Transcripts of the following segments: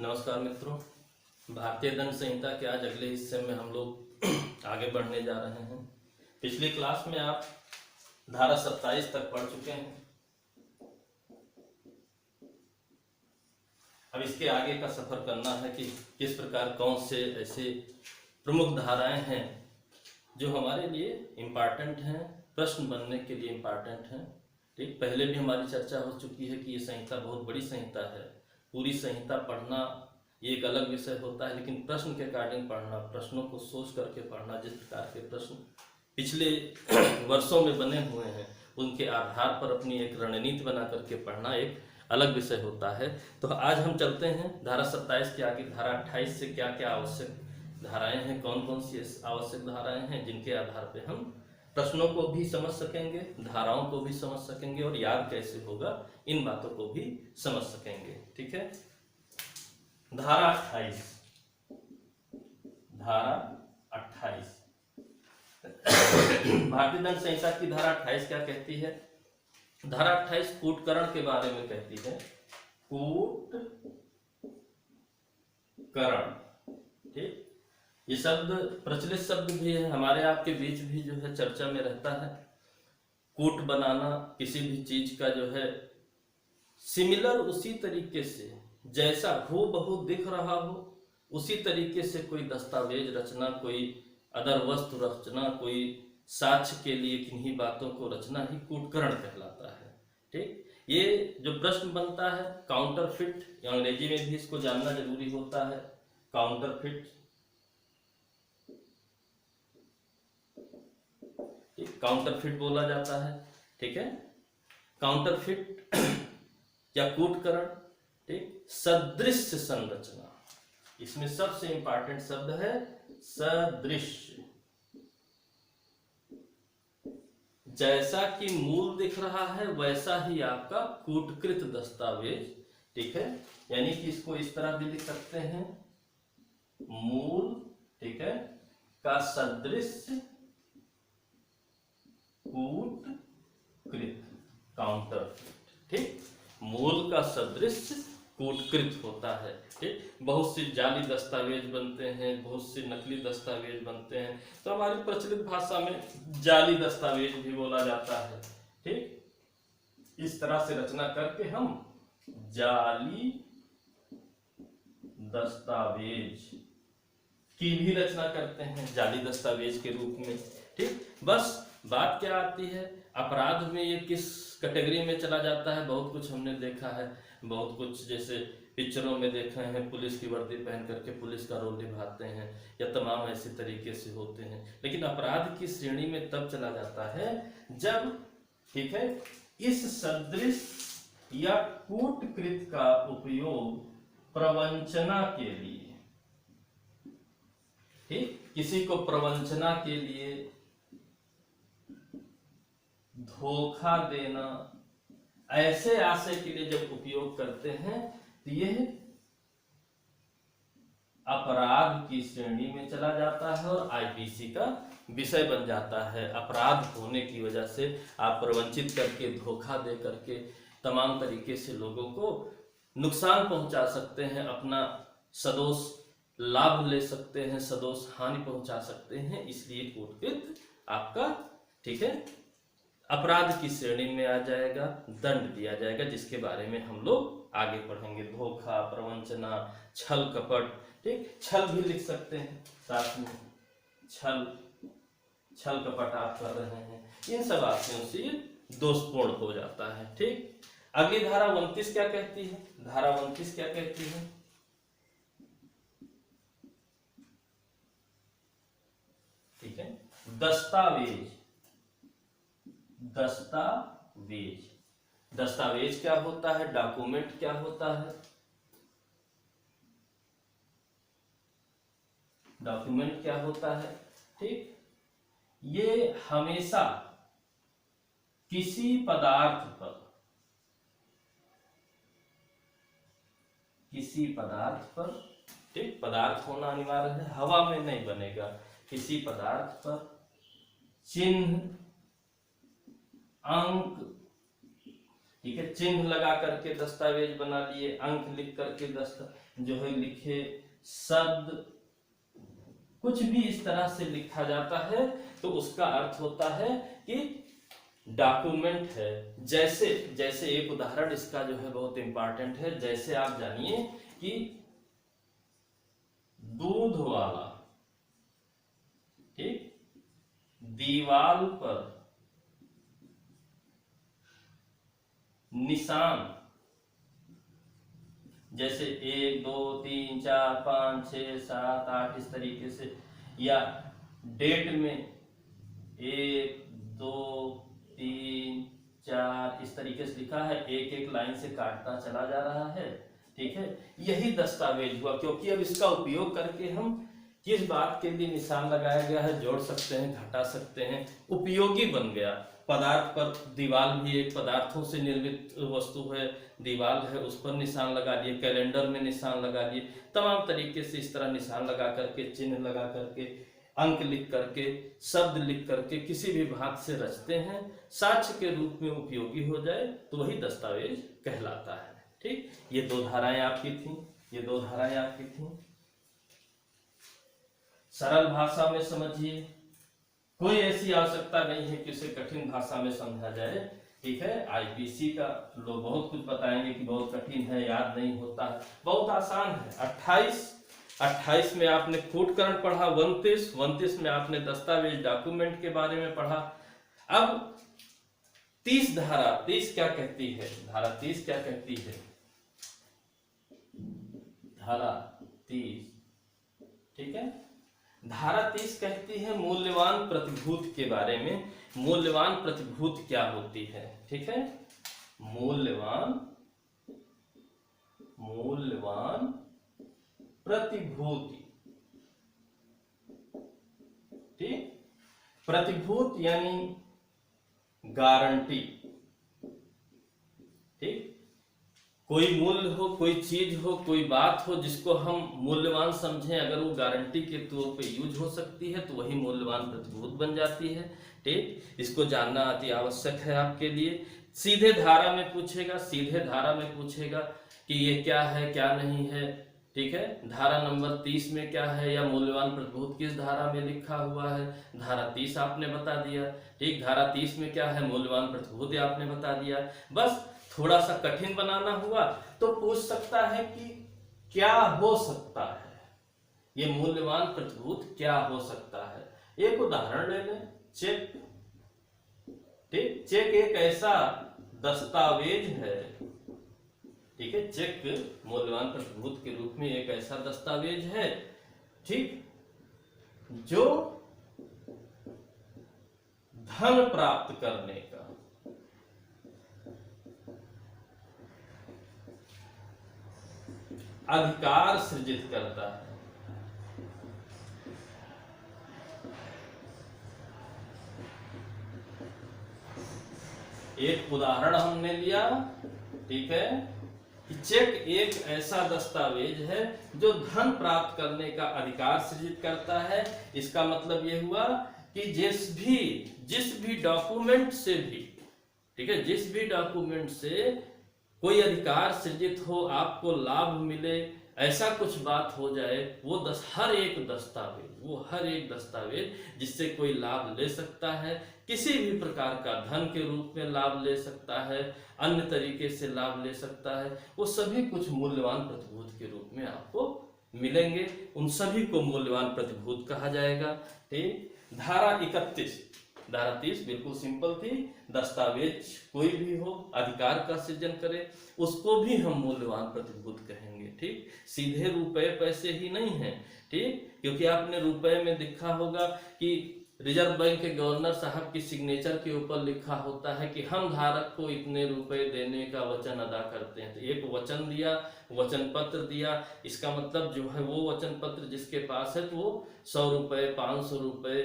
नमस्कार मित्रों। भारतीय दंड संहिता के आज अगले हिस्से में हम लोग आगे बढ़ने जा रहे हैं। पिछली क्लास में आप धारा 27 तक पढ़ चुके हैं। अब इसके आगे का सफर करना है कि किस प्रकार कौन से ऐसे प्रमुख धाराएं हैं जो हमारे लिए इम्पॉर्टेंट हैं, प्रश्न बनने के लिए इम्पॉर्टेंट हैं। ठीक, पहले भी हमारी चर्चा हो चुकी है कि ये संहिता बहुत बड़ी संहिता है। पूरी संहिता पढ़ना ये एक अलग विषय होता है, लेकिन प्रश्न के अकॉर्डिंग पढ़ना, प्रश्नों को सोच करके पढ़ना, जिस प्रकार के प्रश्न पिछले वर्षों में बने हुए हैं उनके आधार पर अपनी एक रणनीति बना करके पढ़ना एक अलग विषय होता है। तो आज हम चलते हैं धारा 27 के आगे धारा 28 से क्या क्या आवश्यक धाराएं हैं, कौन कौन सी आवश्यक धाराएं हैं जिनके आधार पर हम प्रश्नों को भी समझ सकेंगे, धाराओं को भी समझ सकेंगे और याद कैसे होगा इन बातों को भी समझ सकेंगे। ठीक है, धारा 28 भारतीय दंड संहिता की धारा 28 क्या कहती है? धारा 28 कूटकरण के बारे में कहती है। कूटकरण, ठीक, ये शब्द प्रचलित शब्द भी है, हमारे आपके बीच भी जो है चर्चा में रहता है। कूट बनाना, किसी भी चीज का जो है सिमिलर, उसी तरीके से जैसा हो बहुत दिख रहा हो उसी तरीके से कोई दस्तावेज रचना, कोई अदर वस्तु रचना, कोई साक्ष्य के लिए किन्हीं बातों को रचना ही कूटकरण कहलाता है। ठीक, ये जो प्रश्न बनता है काउंटरफिट, अंग्रेजी में भी इसको जानना जरूरी होता है। काउंटरफिट, काउंटरफिट बोला जाता है। ठीक है, काउंटरफिट या कूटकरण, ठीक, सदृश्य संरचना, इसमें सबसे इंपॉर्टेंट शब्द है सदृश्य। जैसा कि मूल दिख रहा है वैसा ही आपका कूटकृत दस्तावेज, ठीक है, यानी कि इसको इस तरह भी लिख सकते हैं, मूल, ठीक है, का सदृश्य कूटकृत, काउंटरफिट। ठीक, मूल का सदृश्य कूटकृत होता है। ठीक, बहुत सी जाली दस्तावेज बनते हैं, बहुत से नकली दस्तावेज बनते हैं, तो हमारी प्रचलित भाषा में जाली दस्तावेज भी बोला जाता है। ठीक, इस तरह से रचना करके हम जाली दस्तावेज की भी रचना करते हैं, जाली दस्तावेज के रूप में। ठीक, बस बात क्या आती है, अपराध में ये किस कैटेगरी में चला जाता है? बहुत कुछ हमने देखा है, बहुत कुछ जैसे पिक्चरों में देखे हैं, पुलिस की वर्दी पहन करके पुलिस का रोल निभाते हैं या तमाम ऐसे तरीके से होते हैं, लेकिन अपराध की श्रेणी में तब चला जाता है जब, ठीक है, इस सदृश या कूटकृत का उपयोग प्रवंचना के लिए, ठीक, किसी को प्रवंचना के लिए, धोखा देना, ऐसे आशय के लिए जब उपयोग करते हैं तो यह अपराध की श्रेणी में चला जाता है और आईपीसी का विषय बन जाता है। अपराध होने की वजह से आप प्रवंचित करके, धोखा दे करके तमाम तरीके से लोगों को नुकसान पहुंचा सकते हैं, अपना सदोष लाभ ले सकते हैं, सदोष हानि पहुंचा सकते हैं, इसलिए कूटकृत आपका, ठीक है, अपराध की श्रेणी में आ जाएगा, दंड दिया जाएगा, जिसके बारे में हम लोग आगे पढ़ेंगे। धोखा, प्रवंचना, छल कपट, ठीक, छल भी लिख सकते हैं साथ में, छल कपट आप कर रहे हैं, इन सब आशयों से दोषपूर्ण हो जाता है। ठीक, अगली धारा 29 क्या कहती है? धारा 29 क्या कहती है? ठीक है, दस्तावेज। दस्तावेज, दस्तावेज क्या होता है? डॉक्यूमेंट क्या होता है? डॉक्यूमेंट क्या होता है? ठीक, ये हमेशा किसी पदार्थ पर, किसी पदार्थ पर, ठीक, पदार्थ होना अनिवार्य है, हवा में नहीं बनेगा, किसी पदार्थ पर चिन्ह, अंक ठीक है, चिन्ह लगा करके दस्तावेज बना लिए, अंक लिख करके जो है लिखे, शब्द कुछ भी इस तरह से लिखा जाता है तो उसका अर्थ होता है कि डॉक्यूमेंट है। जैसे जैसे एक उदाहरण इसका जो है बहुत इंपॉर्टेंट है, जैसे आप जानिए कि दूध वाला, ठीक, दीवार पर निशान, जैसे 1 2 3 4 5 6 7 8 इस तरीके से, या डेट में 1 2 3 4 इस तरीके से लिखा है, एक एक लाइन से काटता चला जा रहा है, ठीक है, यही दस्तावेज हुआ। क्योंकि अब इसका उपयोग करके हम किस बात के लिए निशान लगाया गया है जोड़ सकते हैं, घटा सकते हैं, उपयोगी बन गया। पदार्थ पर, दीवार भी एक पदार्थों से निर्मित वस्तु है, दीवार है, उस पर निशान लगा लिए, कैलेंडर में निशान लगा लिए, तमाम तरीके से इस तरह निशान लगा करके, चिन्ह लगा करके, अंक लिख करके, शब्द लिख करके किसी भी भाग से रचते हैं, साक्ष्य के रूप में उपयोगी हो जाए तो वही दस्तावेज कहलाता है। ठीक, ये 2 धाराएं आपकी थी, ये 2 धाराएं आपकी थी। सरल भाषा में समझिए, कोई ऐसी आवश्यकता नहीं है कि उसे कठिन भाषा में समझा जाए। ठीक है, आईपीसी का लोग बहुत कुछ बताएंगे कि बहुत कठिन है, याद नहीं होता है, बहुत आसान है। 28 में आपने कूटकरण पढ़ा, 29 में आपने दस्तावेज डॉक्यूमेंट के बारे में पढ़ा। अब 30 धारा 30 क्या कहती है? धारा 30 क्या कहती है? धारा 30, ठीक है, धारा 30 कहती है मूल्यवान प्रतिभूति के बारे में। मूल्यवान प्रतिभूति क्या होती है? ठीक है, मूल्यवान प्रतिभूति, ठीक, प्रतिभूति यानी गारंटी। ठीक, कोई मूल्य हो, कोई चीज हो, कोई बात हो जिसको हम मूल्यवान समझें, अगर वो गारंटी के तौर पे यूज हो सकती है तो वही मूल्यवान प्रतिभूति बन जाती है। ठीक, इसको जानना अति आवश्यक है आपके लिए। सीधे धारा में पूछेगा, सीधे धारा में पूछेगा कि ये क्या है क्या नहीं है। ठीक है, धारा नंबर 30 में क्या है या मूल्यवान प्रतिभूति किस धारा में लिखा हुआ है, धारा 30 आपने बता दिया। ठीक, धारा 30 में क्या है, मूल्यवान प्रतिभूति आपने बता दिया। बस थोड़ा सा कठिन बनाना हुआ तो पूछ सकता है कि क्या हो सकता है, ये मूल्यवान प्रतिभूति क्या हो सकता है। एक उदाहरण ले लें, चेक। ठीक, चेक एक ऐसा दस्तावेज है, ठीक है, चेक मूल्यवान प्रतिभूति के रूप में एक ऐसा दस्तावेज है, ठीक, जो धन प्राप्त करने का अधिकार सृजित करता है। एक उदाहरण हमने लिया, ठीक है, कि चेक एक ऐसा दस्तावेज है जो धन प्राप्त करने का अधिकार सृजित करता है। इसका मतलब यह हुआ कि जिस भी डॉक्यूमेंट से भी, ठीक है, जिस भी डॉक्यूमेंट से कोई अधिकार सृजित हो, आपको लाभ मिले, ऐसा कुछ बात हो जाए, वो हर एक दस्तावेज जिससे कोई लाभ ले सकता है, किसी भी प्रकार का धन के रूप में लाभ ले सकता है, अन्य तरीके से लाभ ले सकता है, वो सभी कुछ मूल्यवान प्रतिभूति के रूप में आपको मिलेंगे। उन सभी को मूल्यवान प्रतिभूति कहा जाएगा। ठीक, धारा 31, धारा 30 बिल्कुल सिंपल थी, दस्तावेज कोई भी हो, अधिकार का सृजन करे, उसको भी हम मूल्यवान प्रतिभूति कहेंगे। ठीक, सीधे रुपए पैसे ही नहीं है। ठीक, क्योंकि आपने रुपए में देखा होगा कि रिजर्व बैंक के गवर्नर साहब की सिग्नेचर के ऊपर लिखा होता है कि हम धारक को इतने रुपए देने का वचन अदा करते हैं। तो एक वचन दिया, वचन पत्र दिया, इसका मतलब जो है वो वचन पत्र जिसके पास है तो वो 100 रुपए, 500 रुपए,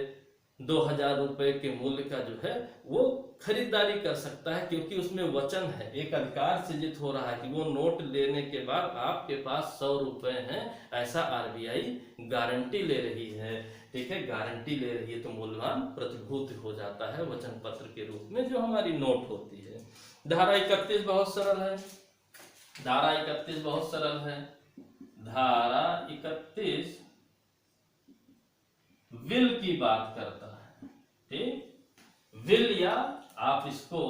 2000 रुपए के मूल्य का जो है वो खरीदारी कर सकता है, क्योंकि उसमें वचन है, एक अधिकार सृजित हो रहा है कि वो नोट लेने के बाद आपके पास 100 रुपए हैं, ऐसा आरबीआई गारंटी ले रही है। ठीक है, गारंटी ले रही है तो मूल्यवान प्रतिभूति हो जाता है वचन पत्र के रूप में, जो हमारी नोट होती है। धारा 31 बहुत सरल है। धारा 31 बहुत सरल है। धारा 31 विल की बात करता है। ठीक, विल या आप इसको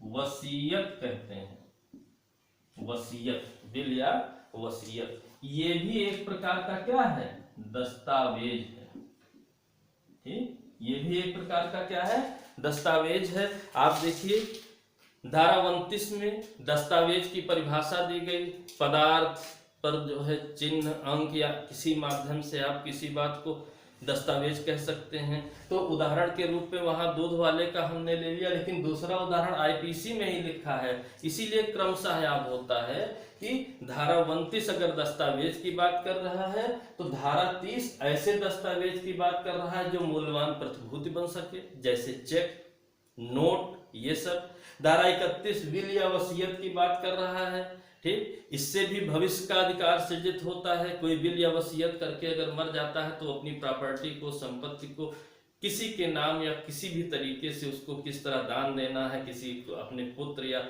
वसीयत कहते हैं। वसीयत, विल या वसीयत, ये भी एक प्रकार का क्या है? दस्तावेज है। ठीक, ये भी एक प्रकार का क्या है? दस्तावेज है। आप देखिए धारा 29 में दस्तावेज की परिभाषा दी गई। पदार्थ पर जो है चिन्ह, अंक या किसी माध्यम से आप किसी बात को दस्तावेज कह सकते हैं। तो उदाहरण के रूप में वहां दूध वाले का हमने ले लिया, लेकिन दूसरा उदाहरण आईपीसी में ही लिखा है, इसीलिए क्रमशः याद होता है कि धारा 29 अगर दस्तावेज की बात कर रहा है तो धारा 30 ऐसे दस्तावेज की बात कर रहा है जो मूल्यवान प्रतिभूति बन सके, जैसे चेक, नोट, ये सब। धारा 31 विल या वसीयत की बात कर रहा है। ठीक, इससे भी भविष्य का अधिकार सृजित होता है। कोई विल या वसीयत करके अगर मर जाता है तो अपनी प्रॉपर्टी को, संपत्ति को किसी के नाम या किसी भी तरीके से उसको किस तरह दान देना है, किसी को अपने पुत्र या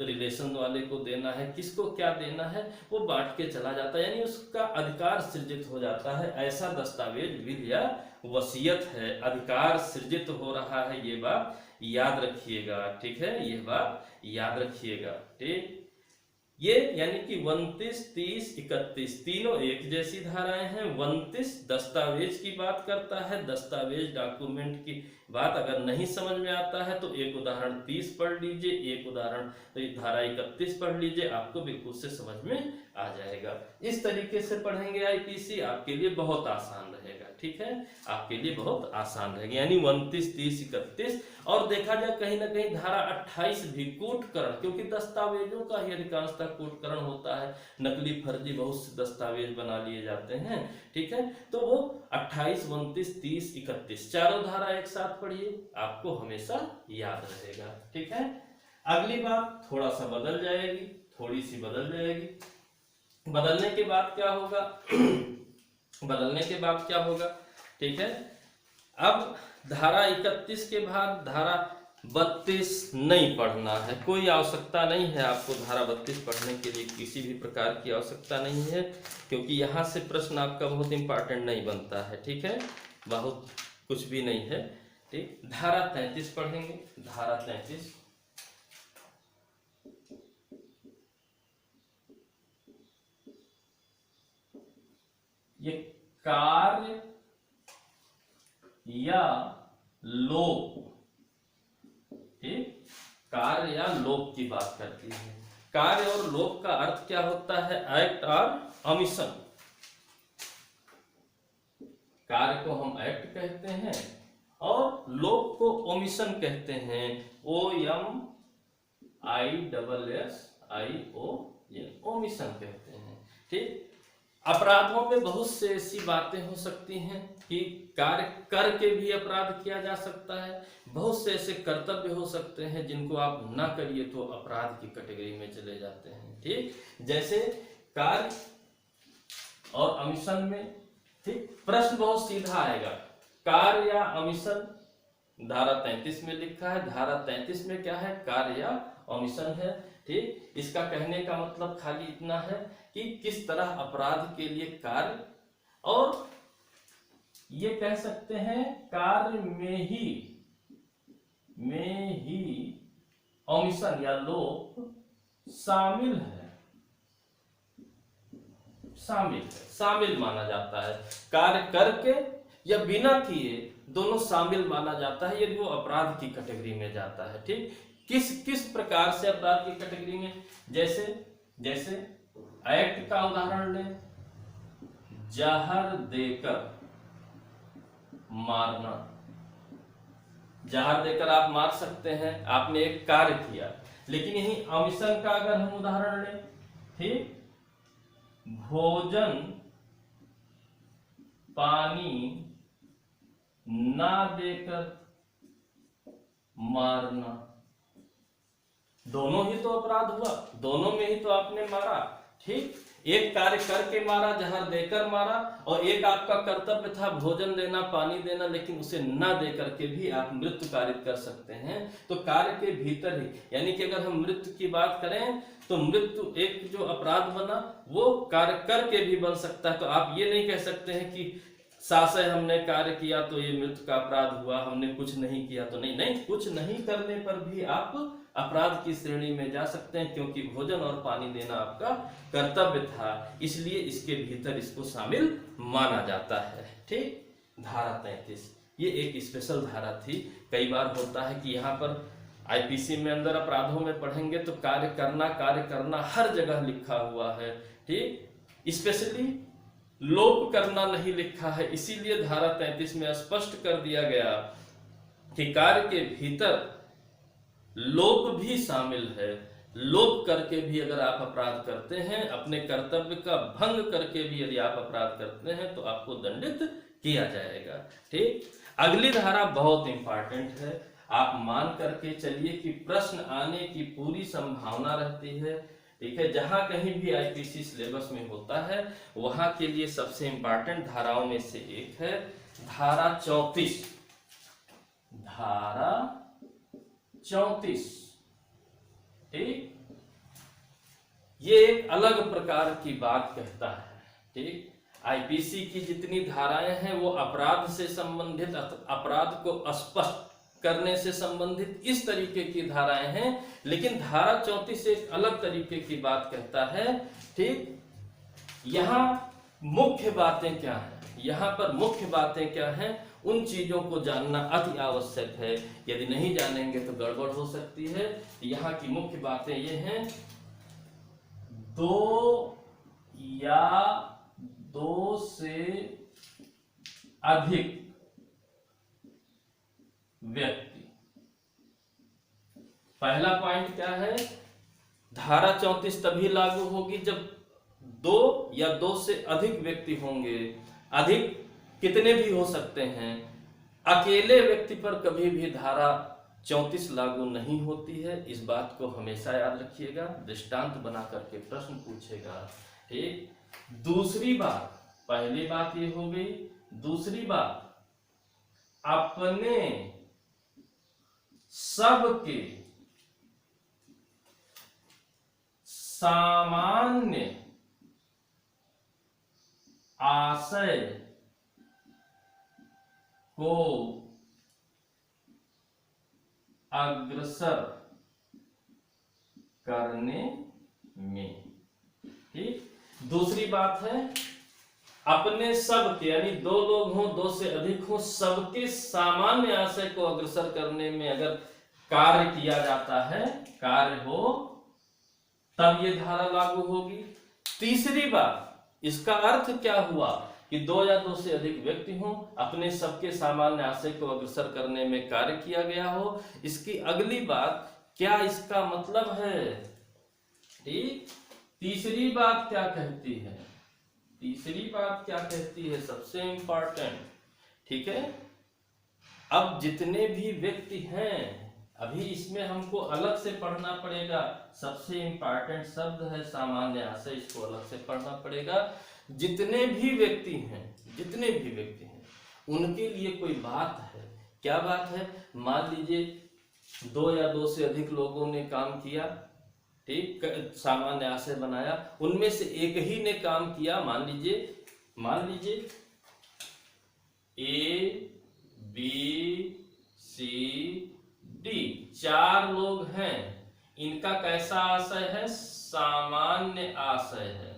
रिलेशन वाले को देना है, किसको क्या देना है, वो बांट के चला जाता है, यानी उसका अधिकार सृजित हो जाता है। ऐसा दस्तावेज विल या वसीयत है। अधिकार सृजित हो रहा है, ये बात याद रखिएगा। ठीक है, ये बात याद रखिएगा। ठीक, ये यानी कि 29, 30, 31 तीनों एक जैसी धाराएं हैं। 29 दस्तावेज की बात करता है, दस्तावेज डॉक्यूमेंट की बात अगर नहीं समझ में आता है तो एक उदाहरण 30 पढ़ लीजिए, एक उदाहरण धारा 31 पढ़ लीजिए, आपको बिल्कुल से समझ में आ जाएगा। इस तरीके से पढ़ेंगे आईपीसी, आपके लिए बहुत आसान रहेगा। ठीक है, आपके लिए बहुत आसान रहेगा, यानी 29, 30, 31। और देखा जाए कहीं ना कहीं धारा 28 भी कूटकरण, क्योंकि दस्तावेजों का ही अधिकांशतः कूटकरण होता है, नकली फर्जी बहुत से दस्तावेज बना लिए जाते हैं। ठीक है, तो वो 28, 29, 30, 31 चारों धारा एक साथ पढ़िए, आपको हमेशा याद रहेगा। ठीक है, अगली बात थोड़ा सा बदल जाएगी, थोड़ी सी बदल जाएगी। बदलने के बाद क्या होगा? बदलने के बाद क्या होगा? ठीक है, अब धारा 31 के बाद धारा 32 नहीं पढ़ना है, कोई आवश्यकता नहीं है आपको धारा 32 पढ़ने के लिए, किसी भी प्रकार की आवश्यकता नहीं है, क्योंकि यहाँ से प्रश्न आपका बहुत इंपॉर्टेंट नहीं बनता है। ठीक है, बहुत कुछ भी नहीं है। ठीक, धारा 33 पढ़ेंगे। धारा 33 ये कार्य या लोप, ठीक, कार्य या लोप की बात करती है। कार्य और लोप का अर्थ क्या होता है? एक्ट और ओमिशन। कार्य को हम एक्ट कहते हैं और लोप को ओमिशन कहते हैं। OMISSION, ओमिशन कहते हैं। ठीक, अपराधों में बहुत से ऐसी बातें हो सकती हैं कि कार्य करके भी अपराध किया जा सकता है, बहुत से ऐसे कर्तव्य हो सकते हैं जिनको आप ना करिए तो अपराध की कैटेगरी में चले जाते हैं। ठीक, जैसे कार्य और ओमिशन में, ठीक, प्रश्न बहुत सीधा आएगा, कार्य या ओमिशन धारा 33 में लिखा है। धारा 33 में क्या है? कार्य या ओमिशन है। ठीक, इसका कहने का मतलब खाली इतना है कि किस तरह अपराध के लिए कार्य, और ये कह सकते हैं कार्य में ही ओमिशन या लोप शामिल है, शामिल माना जाता है। कार्य करके या बिना किए दोनों शामिल माना जाता है यदि वो अपराध की कैटेगरी में जाता है। ठीक, किस प्रकार से अपराध की कैटेगरी में? जैसे एक्ट का उदाहरण लें, जहर देकर मारना। जहर देकर आप मार सकते हैं, आपने एक कार्य किया, लेकिन यही ओमिशन का अगर हम उदाहरण लें, ठीक, भोजन पानी ना देकर मारना, दोनों ही तो अपराध हुआ, दोनों में ही तो आपने मारा। ठीक, एक कार्य करके मारा, जहर देकर मारा, और एक आपका कर्तव्य था भोजन देना, पानी देना, लेकिन उसे न दे करके भी आप मृत्यु कारित कर सकते हैं। तो कार्य के भीतर ही, यानी कि अगर हम मृत्यु की बात करें तो मृत्यु एक जो अपराध बना वो कार्य करके भी बन सकता है। तो आप ये नहीं कह सकते हैं कि साशय हमने कार्य किया तो ये मृत्यु का अपराध हुआ, हमने कुछ नहीं किया तो नहीं। नहीं, कुछ नहीं करने पर भी आप अपराध की श्रेणी में जा सकते हैं, क्योंकि भोजन और पानी देना आपका कर्तव्य था, इसलिए इसके भीतर इसको शामिल माना जाता है। ठीक, धारा 33 ये एक स्पेशल धारा थी। कई बार होता है कि यहाँ पर आईपीसी में अंदर अपराधों में पढ़ेंगे तो कार्य करना हर जगह लिखा हुआ है। ठीक, स्पेशली लोप करना नहीं लिखा है, इसीलिए धारा 33 में स्पष्ट कर दिया गया कि कार्य के भीतर लोप भी शामिल है। लोप करके भी अगर आप अपराध करते हैं, अपने कर्तव्य का भंग करके भी यदि आप अपराध करते हैं तो आपको दंडित किया जाएगा। ठीक, अगली धारा बहुत इंपॉर्टेंट है, आप मान करके चलिए कि प्रश्न आने की पूरी संभावना रहती है। ठीक है, जहां कहीं भी आईपीसी सिलेबस में होता है वहां के लिए सबसे इंपॉर्टेंट धाराओं में से एक है धारा 34। धारा 34, ठीक, ये एक अलग प्रकार की बात कहता है। ठीक, आईपीसी की जितनी धाराएं हैं वो अपराध से संबंधित, अपराध को स्पष्ट करने से संबंधित इस तरीके की धाराएं हैं, लेकिन धारा 34 एक अलग तरीके की बात कहता है। ठीक, यहां मुख्य बातें क्या हैं, यहां पर मुख्य बातें क्या हैं, उन चीजों को जानना अति आवश्यक है। यदि नहीं जानेंगे तो गड़बड़ हो सकती है। यहां की मुख्य बातें ये हैं, 2 या 2 से अधिक व्यक्ति। पहला पॉइंट क्या है, धारा 34 तभी लागू होगी जब 2 या 2 से अधिक व्यक्ति होंगे। अधिक कितने भी हो सकते हैं, अकेले व्यक्ति पर कभी भी धारा 34 लागू नहीं होती है। इस बात को हमेशा याद रखिएगा, दृष्टांत बना करके प्रश्न पूछेगा। ठीक, दूसरी बात, पहली बात ये हो गई। दूसरी बात, अपने सबके सामान्य आशय को अग्रसर करने में। ठीक, दूसरी बात है अपने सबके, यानी 2 लोग हों, 2 से अधिक हों, सबके सामान्य आशय को अग्रसर करने में अगर कार्य किया जाता है, कार्य हो, तब ये धारा लागू होगी। तीसरी बात, इसका अर्थ क्या हुआ कि 2 या 2 से अधिक व्यक्ति हों, अपने सबके सामान्य आशय को अग्रसर करने में कार्य किया गया हो। इसकी अगली बात, क्या इसका मतलब है। ठीक, तीसरी बात क्या कहती है, तीसरी बात क्या कहती है, सबसे इंपॉर्टेंट। ठीक है, अब जितने भी व्यक्ति हैं, अभी इसमें हमको अलग से पढ़ना पड़ेगा। सबसे इंपॉर्टेंट शब्द है सामान्य आशय, इसको अलग से पढ़ना पड़ेगा। जितने भी व्यक्ति हैं, जितने भी व्यक्ति हैं, उनके लिए कोई बात है। क्या बात है, मान लीजिए 2 या 2 से अधिक लोगों ने काम किया, ठीक, सामान्य आशय बनाया, उनमें से एक ही ने काम किया। मान लीजिए A, B, C, D 4 लोग हैं, इनका कैसा आशय है, सामान्य आशय है।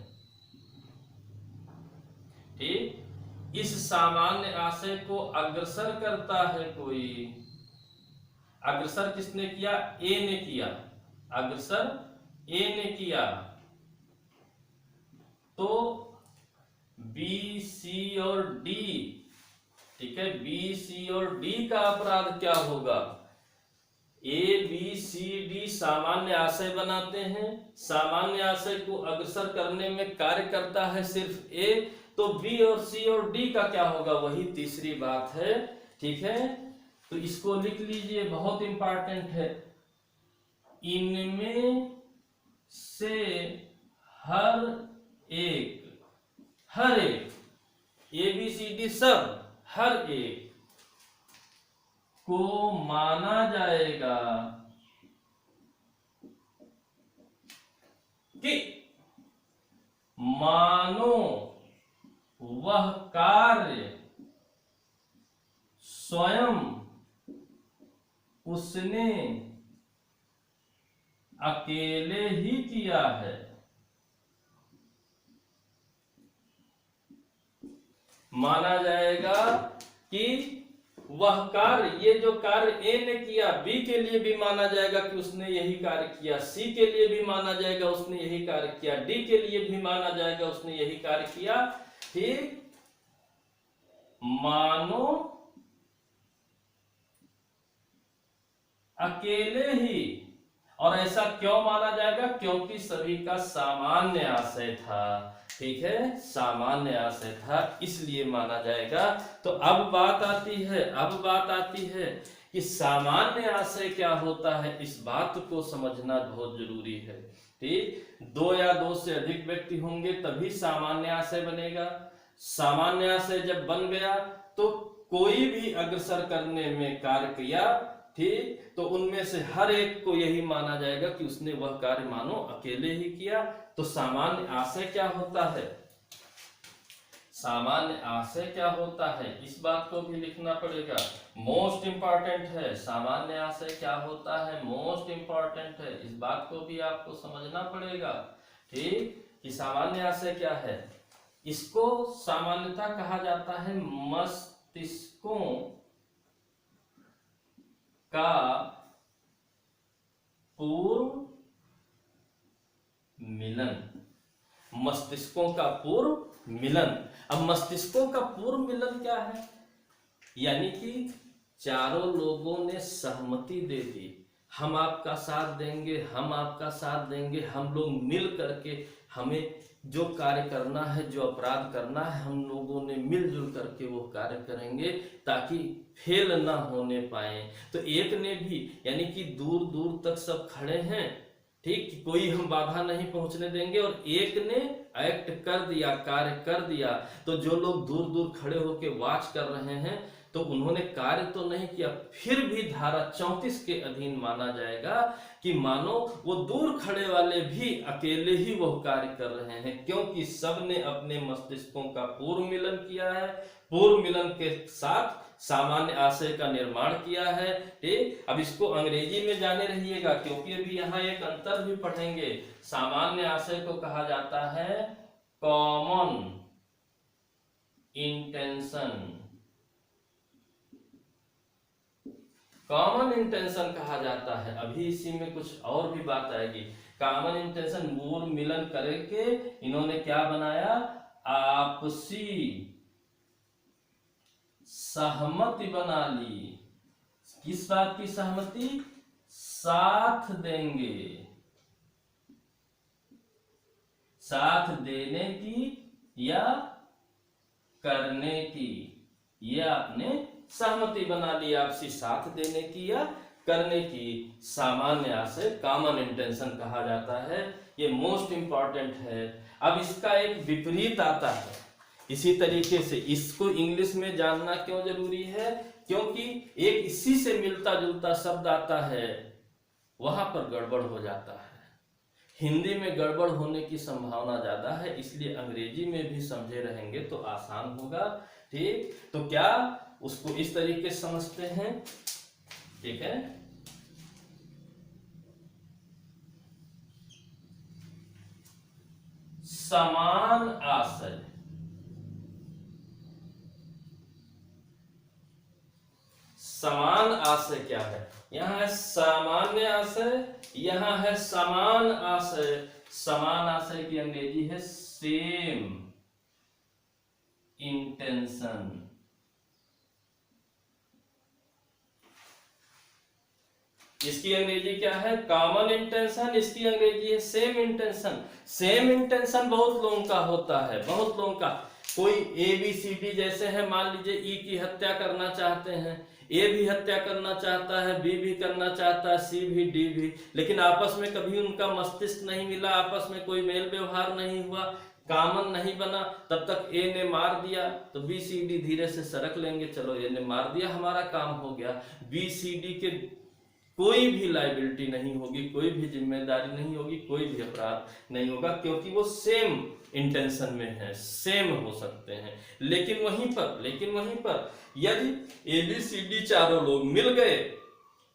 ठीक, इस सामान्य आशय को अग्रसर करता है कोई। अग्रसर किसने किया, ए ने किया, अग्रसर ए ने किया, तो बी, सी और डी, ठीक है, बी, सी और डी का अपराध क्या होगा। ए, बी, सी, डी सामान्य आशय बनाते हैं, सामान्य आशय को अग्रसर करने में कार्य करता है सिर्फ ए, तो बी और सी और डी का क्या होगा, वही तीसरी बात है। ठीक है, तो इसको लिख लीजिए, बहुत इंपॉर्टेंट है। इनमें से हर एक, हर एक, ABCD सब, हर एक को माना जाएगा कि मानो वह कार्य स्वयं उसने अकेले ही किया है। माना जाएगा कि वह कार्य, ये जो कार्य ए ने किया, बी के लिए भी माना जाएगा कि उसने यही कार्य किया, सी के लिए भी माना जाएगा उसने यही कार्य किया, डी के लिए भी माना जाएगा उसने यही कार्य किया। ठीक, मानो अकेले ही। और ऐसा क्यों माना जाएगा? क्योंकि सभी का सामान्य आशय था। ठीक है, सामान्य आशय था, इसलिए माना जाएगा। तो अब बात आती है कि सामान्य आशय क्या होता है, इस बात को समझना बहुत जरूरी है। ठीक, दो या दो से अधिक व्यक्ति होंगे तभी सामान्य आशय बनेगा। सामान्य आशय जब बन गया तो कोई भी अग्रसर करने में कार्य किया, ठीक, तो उनमें से हर एक को यही माना जाएगा कि उसने वह कार्य मानो अकेले ही किया। तो सामान्य आशय क्या होता है, सामान्य आशय क्या होता है, इस बात को भी लिखना पड़ेगा, मोस्ट इंपॉर्टेंट है। सामान्य आशय क्या होता है, मोस्ट इंपॉर्टेंट है, इस बात को भी आपको समझना पड़ेगा। ठीक, कि सामान्य आशय क्या है। इसको सामान्यतः कहा जाता है मस्तिष्कों का पूर्व मिलन। मस्तिष्कों का पूर्व मिलन। अब मस्तिष्कों का पूर्व मिलन क्या है, यानी कि चारों लोगों ने सहमति दे दी, हम आपका साथ देंगे, हम आपका साथ देंगे, हम लोग मिल करके हमें जो कार्य करना है, जो अपराध करना है, हम लोगों ने मिलजुल करके वो कार्य करेंगे ताकि फेल ना होने पाए। तो एक ने भी, यानी कि दूर दूर तक सब खड़े हैं, ठीक, कोई हम बाधा नहीं पहुंचने देंगे, और एक ने एक्ट कर दिया, कार्य कर दिया, तो जो लोग दूर दूर खड़े होकर वॉच कर रहे हैं तो उन्होंने कार्य तो नहीं किया, फिर भी धारा 34 के अधीन माना जाएगा कि मानो वो दूर खड़े वाले भी अकेले ही वो कार्य कर रहे हैं, क्योंकि सबने अपने मस्तिष्कों का पूर्व मिलन किया है, पूर्व मिलन के साथ सामान्य आशय का निर्माण किया है। ठीक, अब इसको अंग्रेजी में जाने रहिएगा, क्योंकि अभी यहाँ एक अंतर भी पढ़ेंगे। सामान्य आशय को कहा जाता है कॉमन इंटेंशन। कॉमन इंटेंशन कहा जाता है। अभी इसी में कुछ और भी बात आएगी। कॉमन इंटेंशन, पूर्व मिलन करके इन्होंने क्या बनाया, आपसी सहमति बना ली। किस बात की सहमति, साथ देंगे, साथ देने की या करने की, यह आपने सहमति बना ली, आपसी साथ देने की या करने की। सामान्य आशय कॉमन इंटेंशन कहा जाता है, ये मोस्ट इंपॉर्टेंट है। अब इसका एक विपरीत आता है इसी तरीके से। इसको इंग्लिश में जानना क्यों जरूरी है, क्योंकि एक इसी से मिलता जुलता शब्द आता है, वहां पर गड़बड़ हो जाता है। हिंदी में गड़बड़ होने की संभावना ज्यादा है, इसलिए अंग्रेजी में भी समझे रहेंगे तो आसान होगा। ठीक, तो क्या उसको इस तरीके से समझते हैं, ठीक है। समान आशय, समान आशय क्या है, यहां है सामान्य आशय, यहां है समान आशय। समान आशय की अंग्रेजी है सेम इंटेंशन। इसकी अंग्रेजी क्या है, कॉमन इंटेंशन, इसकी अंग्रेजी है सेम इंटेंशन। सेम इंटेंशन बहुत लोगों का होता है, बहुत लोगों का। कोई ABCD जैसे है, मान लीजिए ई की हत्या करना चाहते हैं, ए भी हत्या करना चाहता है, बी भी करना चाहता है, सी भी, डी भी, लेकिन आपस में कभी उनका मस्तिष्क नहीं मिला, आपस में कोई मेल व्यवहार नहीं हुआ, कॉमन नहीं बना तब तक ए ने मार दिया तो बी सी डी धीरे से सरक लेंगे, चलो ए ने मार दिया, हमारा काम हो गया। बी सी डी के कोई भी लायबिलिटी नहीं होगी, कोई भी जिम्मेदारी नहीं होगी, कोई भी अपराध नहीं होगा, क्योंकि वो सेम इंटेंशन में है, सेम हो सकते हैं। लेकिन वहीं पर यदि एबीसीडी चारों लोग मिल गए,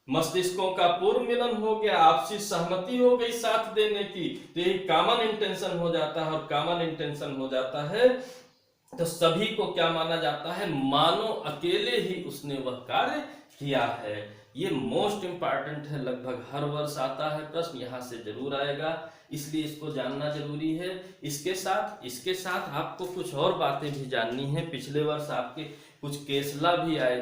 मस्तिष्कों का पूर्व मिलन हो गया, आपसी सहमति हो गई साथ देने की, तो यही कॉमन इंटेंशन हो जाता है। और कॉमन इंटेंशन हो जाता है तो सभी को क्या माना जाता है, मानो अकेले ही उसने वह कार्य किया है। ये मोस्ट इंपॉर्टेंट है, लगभग हर वर्ष आता है प्रश्न, यहां से जरूर आएगा, इसलिए इसको जानना जरूरी है। इसके साथ आपको कुछ और बातें भी जाननी है। पिछले वर्ष आपके कुछ केसला भी आए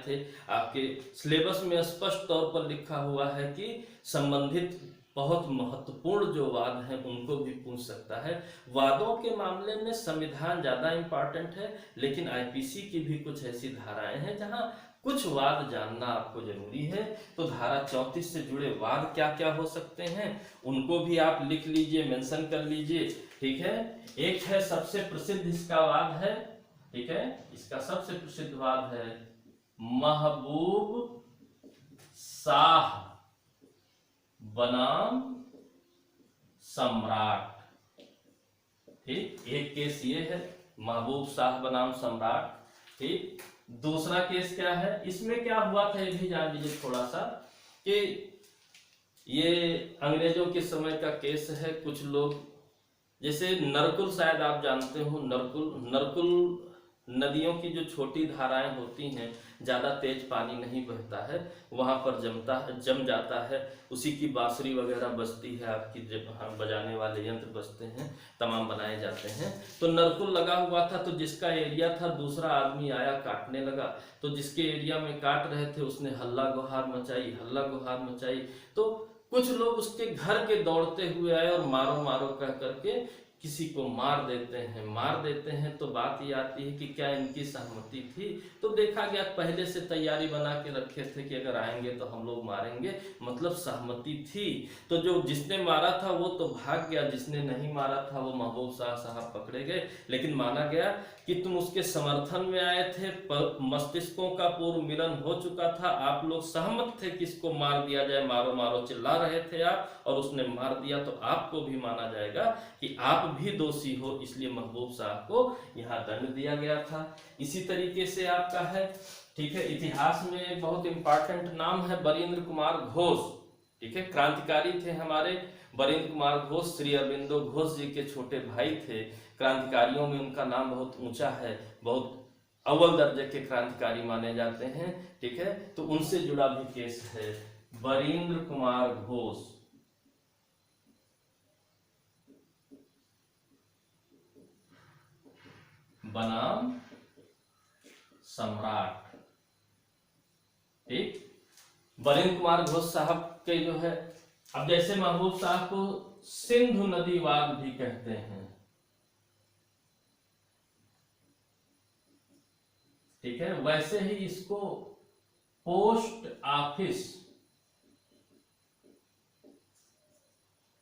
थे, आपके सिलेबस में स्पष्ट तौर पर लिखा हुआ है कि संबंधित बहुत महत्वपूर्ण जो वाद हैं उनको भी पूछ सकता है। वादों के मामले में संविधान ज्यादा इंपॉर्टेंट है, लेकिन आईपीसी की भी कुछ ऐसी धाराएं हैं जहां कुछ वाद जानना आपको जरूरी है। तो धारा 34 से जुड़े वाद क्या क्या हो सकते हैं उनको भी आप लिख लीजिए, मेंशन कर लीजिए, ठीक है। एक है सबसे प्रसिद्ध इसका वाद है, ठीक है, इसका सबसे प्रसिद्ध वाद है महबूब शाह बनाम सम्राट। ठीक, एक केस ये है महबूब शाह बनाम सम्राट। ठीक, दूसरा केस क्या है, इसमें क्या हुआ था ये भी जान लीजिए थोड़ा सा, कि ये अंग्रेजों के समय का केस है। कुछ लोग जैसे नरकुल, शायद आप जानते हो, नरकुल नदियों की जो छोटी धाराएं होती हैं, ज्यादा तेज पानी नहीं बहता है, वहां पर जम जाता है, उसी की बांसुरी वगैरह बजती है, आपकी बजाने वाले यंत्र बजते हैं, तमाम बनाए जाते हैं। तो नरकुल लगा हुआ था, तो जिसका एरिया था, दूसरा आदमी आया काटने लगा, तो जिसके एरिया में काट रहे थे उसने हल्ला गुहार मचाई। तो कुछ लोग उसके घर के दौड़ते हुए आए और मारो मारो कह करके किसी को मार देते हैं। तो बात ये आती है कि क्या इनकी सहमति थी? तो देखा गया पहले से तैयारी बना के रखे थे कि अगर आएंगे तो हम लोग मारेंगे, मतलब सहमति थी। तो जो जिसने मारा था वो तो भाग गया, जिसने नहीं मारा था वो महबूब शाह साहब पकड़े गए। लेकिन माना गया कि तुम उसके समर्थन में आए थे, मस्तिष्कों का पूर्व मिलन हो चुका था, आप लोग सहमत थे कि इसको मार दिया जाए, मारो मारो चिल्ला रहे थे आप, और उसने मार दिया, तो आपको भी माना जाएगा कि आप भी दोषी हो, इसलिए महबूब शाह को यहाँ दंड दिया गया था। इसी तरीके से आपका है, ठीक है, इतिहास में एक बहुत इंपॉर्टेंट नाम है बरींद्र कुमार घोष, ठीक है, क्रांतिकारी थे हमारे बरींद्र कुमार घोष, श्री अरविंदो घोष जी के छोटे भाई थे। क्रांतिकारियों में उनका नाम बहुत ऊंचा है, बहुत अव्वल दर्जे के क्रांतिकारी माने जाते हैं, ठीक है। तो उनसे जुड़ा भी केस है, बरींद्र कुमार घोष बनाम सम्राट। ठीक, बरींद्र कुमार घोष साहब के जो है, अब जैसे महबूब शाह को सिंधु नदी वाद भी कहते हैं, ठीक है, वैसे ही इसको पोस्ट ऑफिस